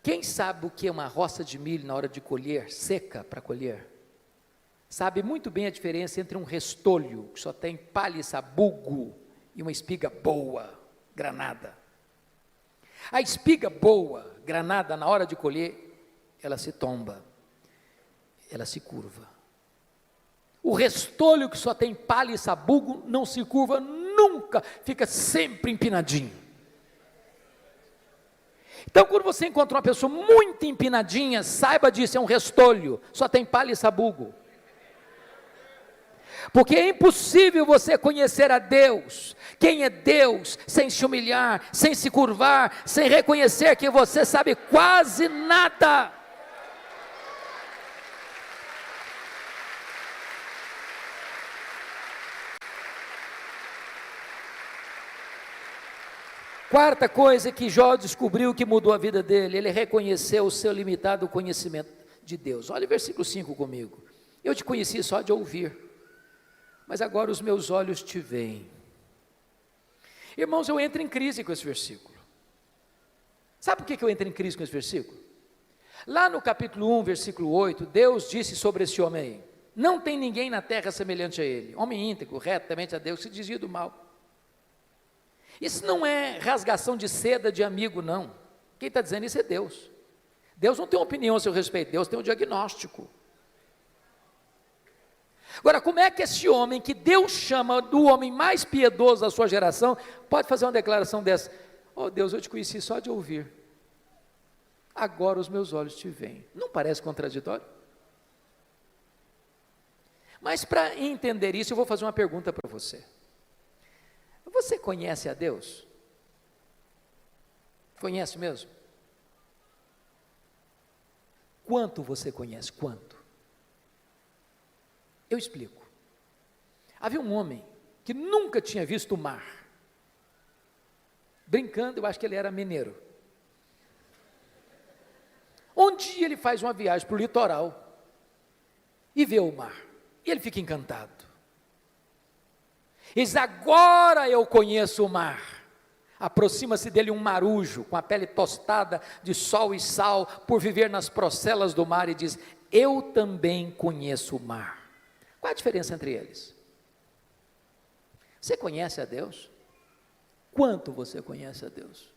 S2: Quem sabe o que é uma roça de milho na hora de colher, seca para colher, sabe muito bem a diferença entre um restolho, que só tem palha e sabugo, e uma espiga boa, granada. A espiga boa, granada, na hora de colher, ela se tomba, ela se curva. O restolho que só tem palha e sabugo, não se curva nunca, fica sempre empinadinho. Então, quando você encontra uma pessoa muito empinadinha, saiba disso, é um restolho, só tem palha e sabugo. Porque é impossível você conhecer a Deus, quem é Deus, sem se humilhar, sem se curvar, sem reconhecer que você sabe quase nada. Quarta coisa que Jó descobriu que mudou a vida dele, ele reconheceu o seu limitado conhecimento de Deus. Olha o versículo 5 comigo. Eu te conheci só de ouvir, mas agora os meus olhos te veem. Irmãos, eu entro em crise com esse versículo. Sabe por que eu entro em crise com esse versículo? Lá no capítulo 1, versículo 8, Deus disse sobre esse homem aí: não tem ninguém na terra semelhante a ele, homem íntegro, reto, temente a Deus, se desvia do mal. Isso não é rasgação de seda de amigo, não. Quem está dizendo isso é Deus. Deus não tem uma opinião a seu respeito, Deus tem um diagnóstico. Agora, como é que esse homem, que Deus chama do homem mais piedoso da sua geração, pode fazer uma declaração dessa? Oh Deus, eu te conheci só de ouvir, agora os meus olhos te veem. Não parece contraditório? Mas para entender isso, eu vou fazer uma pergunta para você. Você conhece a Deus? Conhece mesmo? quanto você conhece, quanto? Eu explico. Havia um homem que nunca tinha visto o mar. Brincando, eu acho que ele era mineiro. Um dia ele faz uma viagem para o litoral e vê o mar. E ele fica encantado. Ele diz: agora eu conheço o mar. Aproxima-se dele um marujo, com a pele tostada de sol e sal, por viver nas procelas do mar, e diz: eu também conheço o mar. Qual a diferença entre eles? Você conhece a Deus? Quanto você conhece a Deus?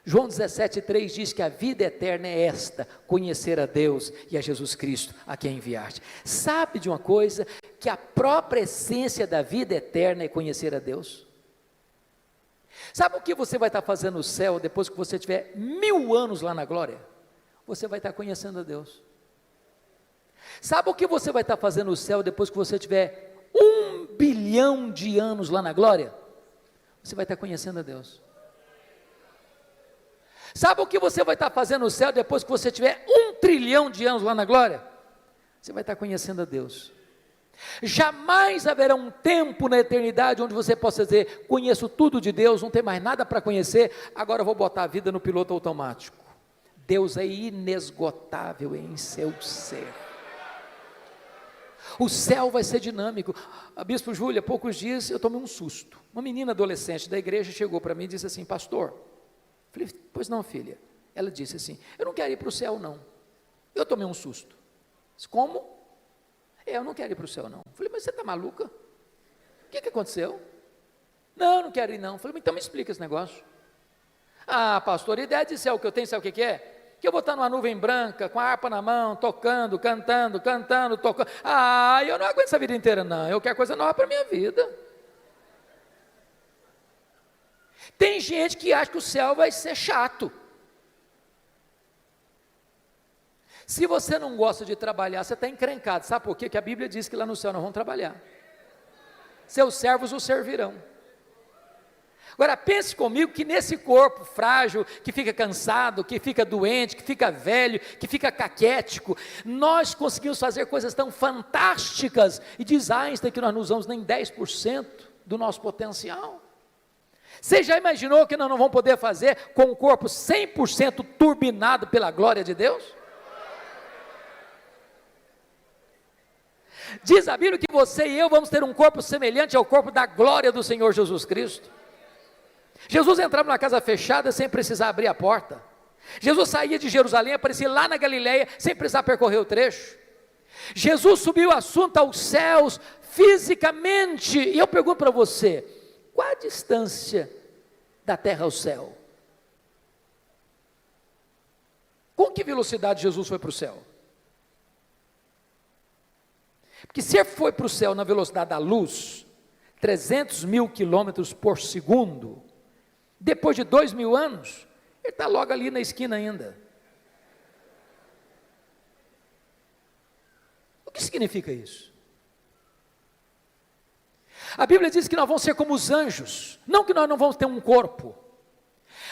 S2: João 17,3 diz que a vida eterna é esta: conhecer a Deus e a Jesus Cristo, a quem enviaste. Sabe de uma coisa? Que a própria essência da vida eterna é conhecer a Deus. Sabe o que você vai estar fazendo no céu depois que você tiver 1000 anos lá na glória? Você vai estar conhecendo a Deus. Sabe o que você vai estar fazendo no céu depois que você tiver 1 bilhão de anos lá na glória? Você vai estar conhecendo a Deus. Sabe o que você vai estar fazendo no céu depois que você tiver 1 trilhão de anos lá na glória? Você vai estar conhecendo a Deus. Jamais haverá um tempo na eternidade onde você possa dizer: conheço tudo de Deus, não tem mais nada para conhecer, agora eu vou botar a vida no piloto automático. Deus é inesgotável em seu ser. O céu vai ser dinâmico. A Bispo Júlia, há poucos dias eu tomei um susto. Uma menina adolescente da igreja chegou para mim e disse assim: pastor. Falei: pois não, filha. Ela disse assim: eu não quero ir para o céu não. Eu tomei um susto. Disse: como? Eu não quero ir para o céu não. Falei: mas você está maluca? O que aconteceu? Não, não quero ir não. Falei: então me explica esse negócio. Ah, pastor, a ideia de céu que eu tenho, sabe o que é? Que eu vou estar numa nuvem branca, com a harpa na mão, tocando, cantando, tocando. Ah, eu não aguento essa vida inteira não. Eu quero coisa nova para a minha vida. Tem gente que acha que o céu vai ser chato. Se você não gosta de trabalhar, você está encrencado. Sabe por quê? Que a Bíblia diz que lá no céu nós vamos trabalhar. Seus servos o servirão. Agora pense comigo que nesse corpo frágil, que fica cansado, que fica doente, que fica velho, que fica caquético, nós conseguimos fazer coisas tão fantásticas, e diz Einstein que nós não usamos nem 10% do nosso potencial. Você já imaginou que nós não vamos poder fazer com um corpo 100% turbinado pela glória de Deus? Diz a Bíblia que você e eu vamos ter um corpo semelhante ao corpo da glória do Senhor Jesus Cristo. Jesus entrava na casa fechada sem precisar abrir a porta. Jesus saía de Jerusalém, aparecia lá na Galileia sem precisar percorrer o trecho. Jesus subiu o assunto aos céus fisicamente. E eu pergunto para você: qual a distância da terra ao céu? Com que velocidade Jesus foi para o céu? Porque se ele foi para o céu na velocidade da luz, 300 mil quilômetros por segundo, depois de 2000 anos, ele está logo ali na esquina ainda. O que significa isso? A Bíblia diz que nós vamos ser como os anjos, não que nós não vamos ter um corpo,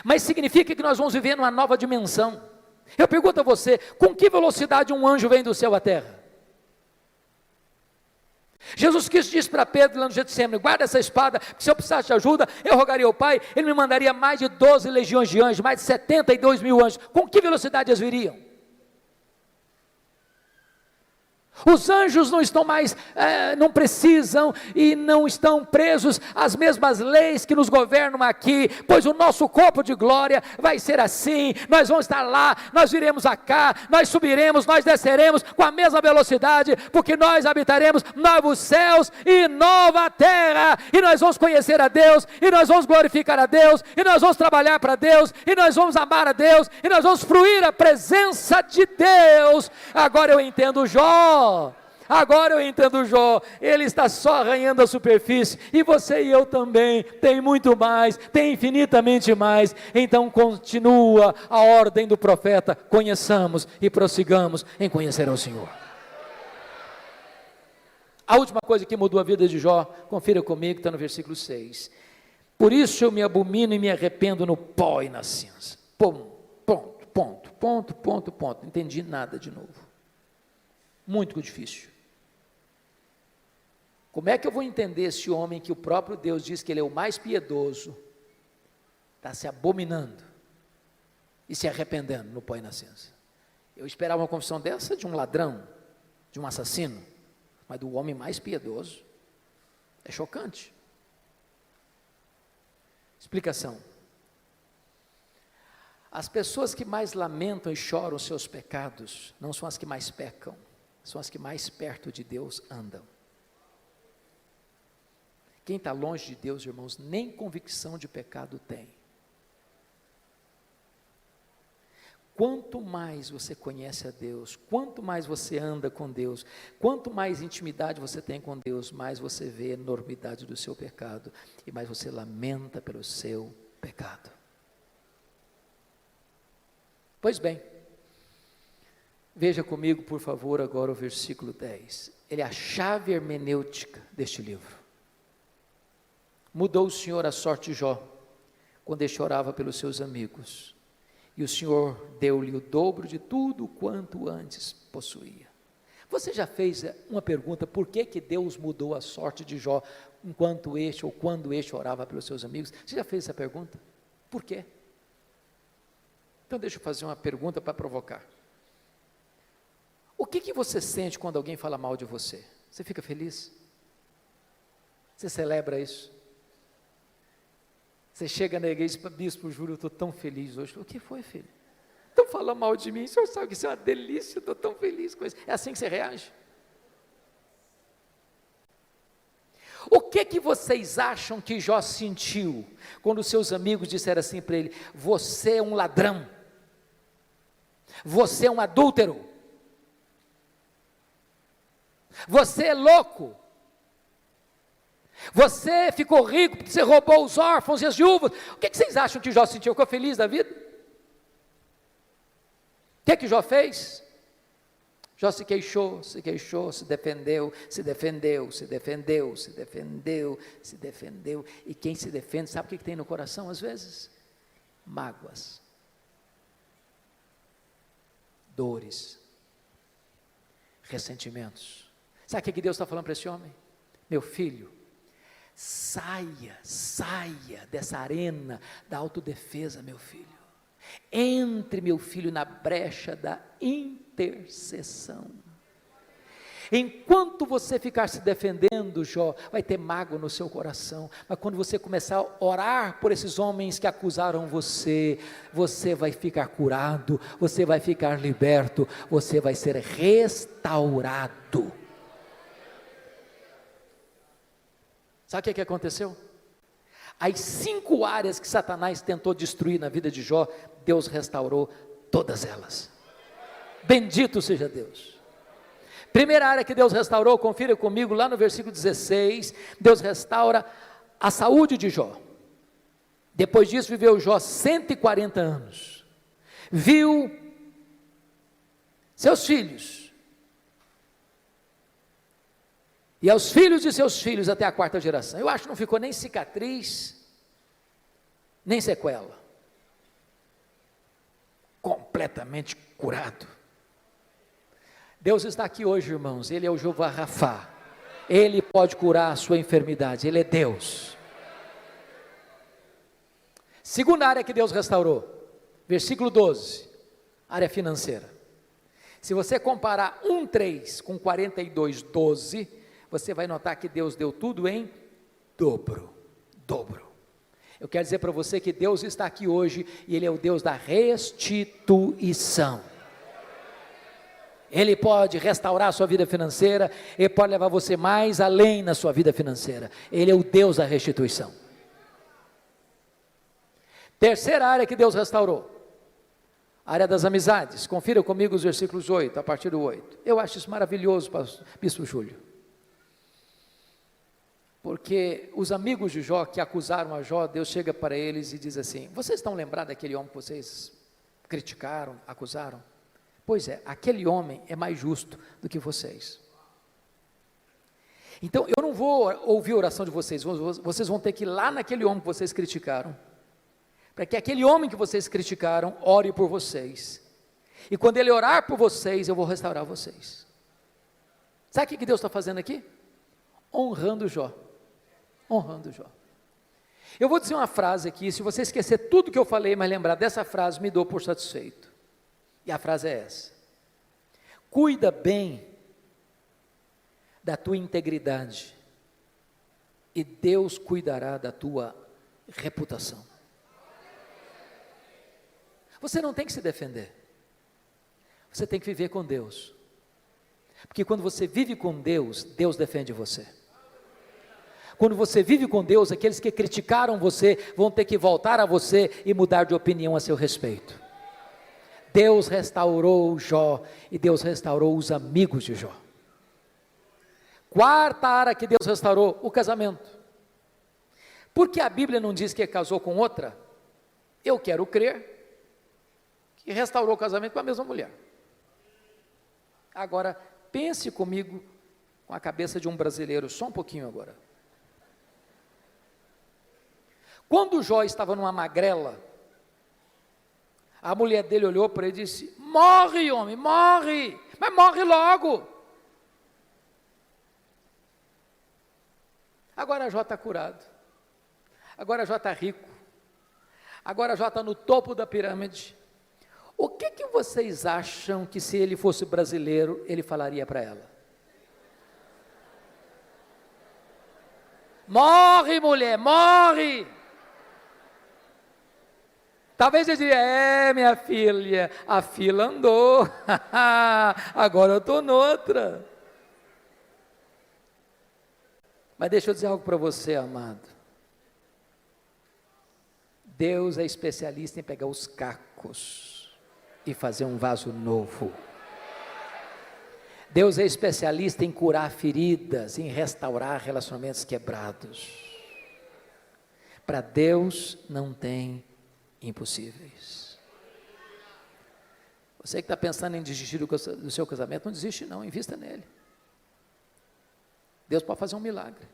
S2: mas significa que nós vamos viver numa nova dimensão. Eu pergunto a você: com que velocidade um anjo vem do céu à terra? Jesus Cristo disse para Pedro lá no Getsêmani: guarda essa espada, porque se eu precisasse de ajuda, eu rogaria ao Pai, Ele me mandaria mais de 12 legiões de anjos, mais de 72 mil anjos. Com que velocidade eles viriam? Os anjos não estão mais, não precisam e não estão presos às mesmas leis que nos governam aqui, pois o nosso corpo de glória vai ser assim. Nós vamos estar lá, nós viremos cá, nós subiremos, nós desceremos com a mesma velocidade, porque nós habitaremos novos céus e nova terra, e nós vamos conhecer a Deus, e nós vamos glorificar a Deus, e nós vamos trabalhar para Deus, e nós vamos amar a Deus, e nós vamos fruir a presença de Deus. Agora eu entendo Jó. Agora eu entendo Jó, ele está só arranhando a superfície, e você e eu também, tem muito mais, tem infinitamente mais. Então continua a ordem do profeta: conheçamos e prossigamos em conhecer ao Senhor. A última coisa que mudou a vida de Jó, confira comigo, está no versículo 6. Por isso eu me abomino e me arrependo no pó e na cinza. Ponto. ponto, ponto, ponto, ponto. Não entendi nada de novo. Muito difícil. Como é que eu vou entender esse homem que o próprio Deus diz que ele é o mais piedoso, está se abominando e se arrependendo no pó e na cinza? Eu esperava uma confissão dessa de um ladrão, de um assassino, mas do homem mais piedoso. É chocante. Explicação. As pessoas que mais lamentam e choram os seus pecados, não são as que mais pecam, são as que mais perto de Deus andam. Quem está longe de Deus, irmãos, nem convicção de pecado tem. Quanto mais você conhece a Deus, quanto mais você anda com Deus, quanto mais intimidade você tem com Deus, mais você vê a enormidade do seu pecado e mais você lamenta pelo seu pecado. Pois bem, veja comigo, por favor, agora o versículo 10. Ele é a chave hermenêutica deste livro. Mudou o Senhor a sorte de Jó, quando ele chorava pelos seus amigos, e o Senhor deu-lhe o dobro de tudo quanto antes possuía. Você já fez uma pergunta, por que Deus mudou a sorte de Jó, enquanto este ou quando este orava pelos seus amigos? Você já fez essa pergunta? Por quê? Então deixa eu fazer uma pergunta para provocar. O que você sente quando alguém fala mal de você? Você fica feliz? Você celebra isso? Você chega na igreja e diz, bispo, juro, eu estou tão feliz hoje. O que foi, filho? Estão falando mal de mim, o senhor sabe que isso é uma delícia, eu estou tão feliz com isso. É assim que você reage? O que vocês acham que Jó sentiu, quando os seus amigos disseram assim para ele, você é um ladrão, você é um adúltero, você é louco, você ficou rico porque você roubou os órfãos e as viúvas? O que vocês acham que Jó sentiu? Ficou feliz da vida? O que Jó fez? Jó se queixou, se defendeu, e quem se defende, sabe o que tem no coração às vezes? Mágoas, dores, ressentimentos. Sabe o que Deus está falando para esse homem? Meu filho, saia dessa arena da autodefesa, meu filho. Entre, meu filho, na brecha da intercessão. Enquanto você ficar se defendendo, Jó, vai ter mágoa no seu coração, mas quando você começar a orar por esses homens que acusaram você, você vai ficar curado, você vai ficar liberto, você vai ser restaurado. Sabe o que aconteceu? As 5 áreas que Satanás tentou destruir na vida de Jó, Deus restaurou todas elas. Bendito seja Deus. Primeira área que Deus restaurou, confira comigo lá no versículo 16, Deus restaura a saúde de Jó. Depois disso viveu Jó 140 anos, viu seus filhos, e aos filhos de seus filhos até a 4ª geração. Eu acho que não ficou nem cicatriz, nem sequela. Completamente curado. Deus está aqui hoje, irmãos. Ele é o Jeová Rafá. Ele pode curar a sua enfermidade. Ele é Deus. Segunda área que Deus restaurou, versículo 12, área financeira. Se você comparar 1:3 com 42:12, você vai notar que Deus deu tudo em dobro. Eu quero dizer para você que Deus está aqui hoje e Ele é o Deus da restituição. Ele pode restaurar a sua vida financeira, Ele pode levar você mais além na sua vida financeira. Ele é o Deus da restituição. Terceira área que Deus restaurou, área das amizades. Confira comigo os versículos 8, a partir do 8. Eu acho isso maravilhoso, bispo Júlio. Porque os amigos de Jó que acusaram a Jó, Deus chega para eles e diz assim, vocês estão lembrados daquele homem que vocês criticaram, acusaram? Pois é, aquele homem é mais justo do que vocês. Então, eu não vou ouvir a oração de vocês, vocês vão ter que ir lá naquele homem que vocês criticaram, para que aquele homem que vocês criticaram ore por vocês. E quando ele orar por vocês, eu vou restaurar vocês. Sabe o que Deus está fazendo aqui? Honrando Jó. Honrando Jó. Eu vou dizer uma frase aqui, se você esquecer tudo que eu falei, mas lembrar dessa frase, me dou por satisfeito. E a frase é essa: cuida bem da tua integridade, e Deus cuidará da tua reputação. Você não tem que se defender, você tem que viver com Deus, porque quando você vive com Deus, Deus defende você. Quando você vive com Deus, aqueles que criticaram você vão ter que voltar a você e mudar de opinião a seu respeito. Deus restaurou Jó e Deus restaurou os amigos de Jó. Quarta área que Deus restaurou, o casamento. Porque a Bíblia não diz que casou com outra? Eu quero crer que restaurou o casamento com a mesma mulher. Agora, pense comigo com a cabeça de um brasileiro, só um pouquinho agora. Quando Jó estava numa magrela, a mulher dele olhou para ele e disse: morre, homem, morre, mas morre logo. Agora Jó está curado, agora Jó está rico, agora Jó está no topo da pirâmide. O que vocês acham que, se ele fosse brasileiro, ele falaria para ela? Morre, mulher, morre. Talvez eu diria: minha filha, a fila andou, agora eu estou noutra. Mas deixa eu dizer algo para você, amado. Deus é especialista em pegar os cacos e fazer um vaso novo. Deus é especialista em curar feridas, em restaurar relacionamentos quebrados. Para Deus não tem impossíveis. Você que está pensando em desistir do seu casamento, não desiste não, invista nele. Deus pode fazer um milagre.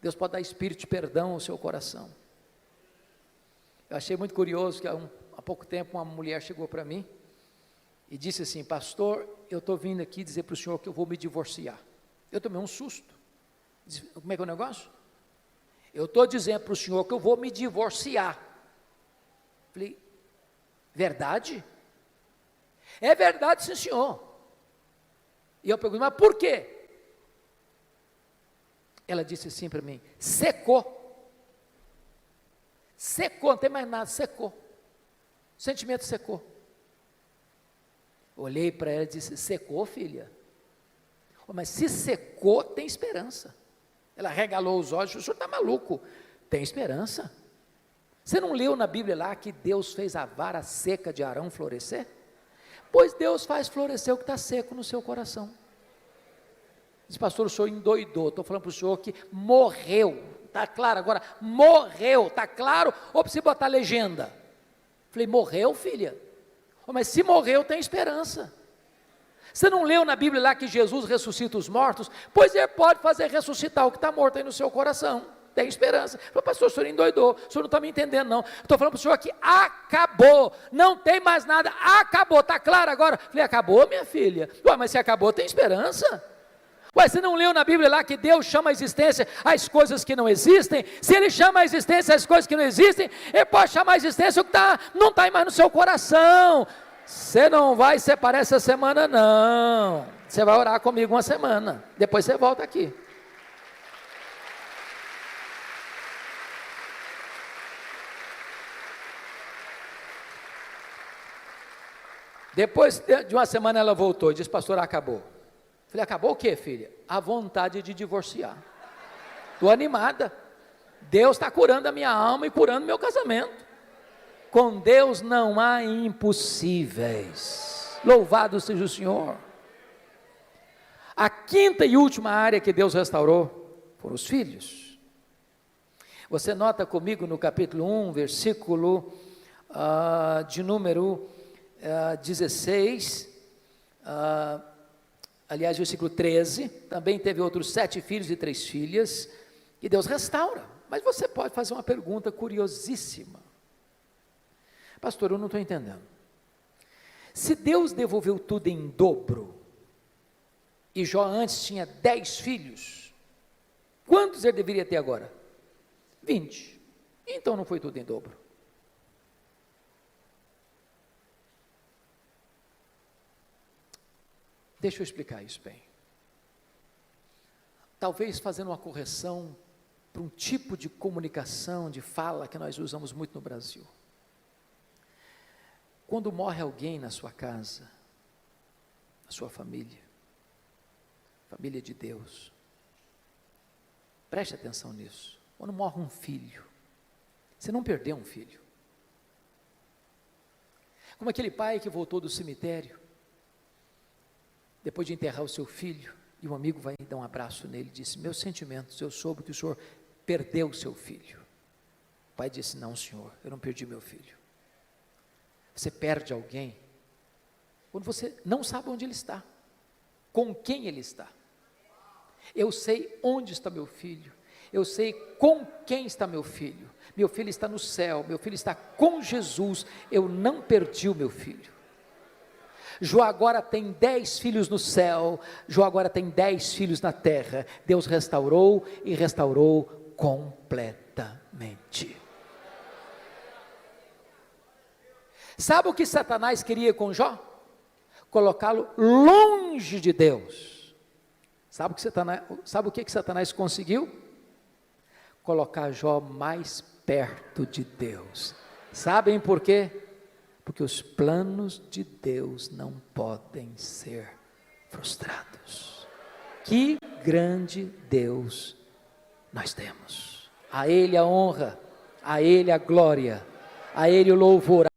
S2: Deus pode dar espírito de perdão ao seu coração. Eu achei muito curioso que há pouco tempo uma mulher chegou para mim e disse assim: pastor, eu estou vindo aqui dizer para o senhor que eu vou me divorciar. Eu tomei um susto. Disse: como é que é o negócio? Eu estou dizendo para o senhor que eu vou me divorciar. Falei: verdade? É verdade, sim, senhor. E eu perguntei: mas por quê? Ela disse assim para mim: secou. Secou, não tem mais nada, secou. O sentimento secou. Olhei para ela e disse: secou, filha? Mas se secou, tem esperança. Ela regalou os olhos: o senhor está maluco? Tem esperança. Você não leu na Bíblia lá que Deus fez a vara seca de Arão florescer? Pois Deus faz florescer o que está seco no seu coração. Diz: pastor, o senhor endoidou. Estou falando para o senhor que morreu. Está claro agora? Morreu, está claro? Ou precisa botar legenda? Falei: morreu, filha? Mas se morreu, tem esperança. Você não leu na Bíblia lá que Jesus ressuscita os mortos? Pois ele pode fazer ressuscitar o que está morto aí no seu coração. Tem esperança. Falei: pastor, o senhor endoidou, o senhor não está me entendendo não. Estou falando para o senhor que acabou, não tem mais nada, acabou, está claro agora? Falei: acabou, minha filha? Ué, mas se acabou, tem esperança. Ué, você não leu na Bíblia lá que Deus chama a existência as coisas que não existem? Se Ele chama a existência as coisas que não existem, Ele pode chamar a existência o que não está mais no seu coração. Você não vai separar essa semana não, você vai orar comigo uma semana, depois você volta aqui. Depois de uma semana ela voltou e disse: pastor, acabou. Falei: acabou o quê, filha? A vontade de divorciar. Estou animada, Deus está curando a minha alma e curando meu casamento. Com Deus não há impossíveis. Louvado seja o Senhor. A quinta e última área que Deus restaurou foram os filhos. Você nota comigo no capítulo 1, versículo de número 16, versículo 13, também teve outros 7 filhos e 3 filhas, e Deus restaura. Mas você pode fazer uma pergunta curiosíssima. Pastor, eu não estou entendendo. Se Deus devolveu tudo em dobro, e Jó antes tinha 10 filhos, quantos ele deveria ter agora? 20. Então não foi tudo em dobro. Deixa eu explicar isso bem. Talvez fazendo uma correção para um tipo de comunicação, de fala que nós usamos muito no Brasil. Quando morre alguém na sua casa, na sua família, família de Deus, preste atenção nisso. Quando morre um filho, você não perdeu um filho. Como aquele pai que voltou do cemitério, depois de enterrar o seu filho, e um amigo vai dar um abraço nele e disse: meus sentimentos, eu soube que o senhor perdeu o seu filho. O pai disse: não, senhor, eu não perdi meu filho. Você perde alguém quando você não sabe onde ele está, com quem ele está. Eu sei onde está meu filho, eu sei com quem está meu filho está no céu, meu filho está com Jesus, eu não perdi o meu filho. Jó agora tem 10 filhos no céu, Jó agora tem 10 filhos na terra. Deus restaurou e restaurou completamente. Sabe o que Satanás queria com Jó? Colocá-lo longe de Deus. Sabe o que Satanás conseguiu? Colocar Jó mais perto de Deus. Sabem por quê? Porque os planos de Deus não podem ser frustrados. Que grande Deus nós temos. A Ele a honra, a Ele a glória, a Ele o louvor.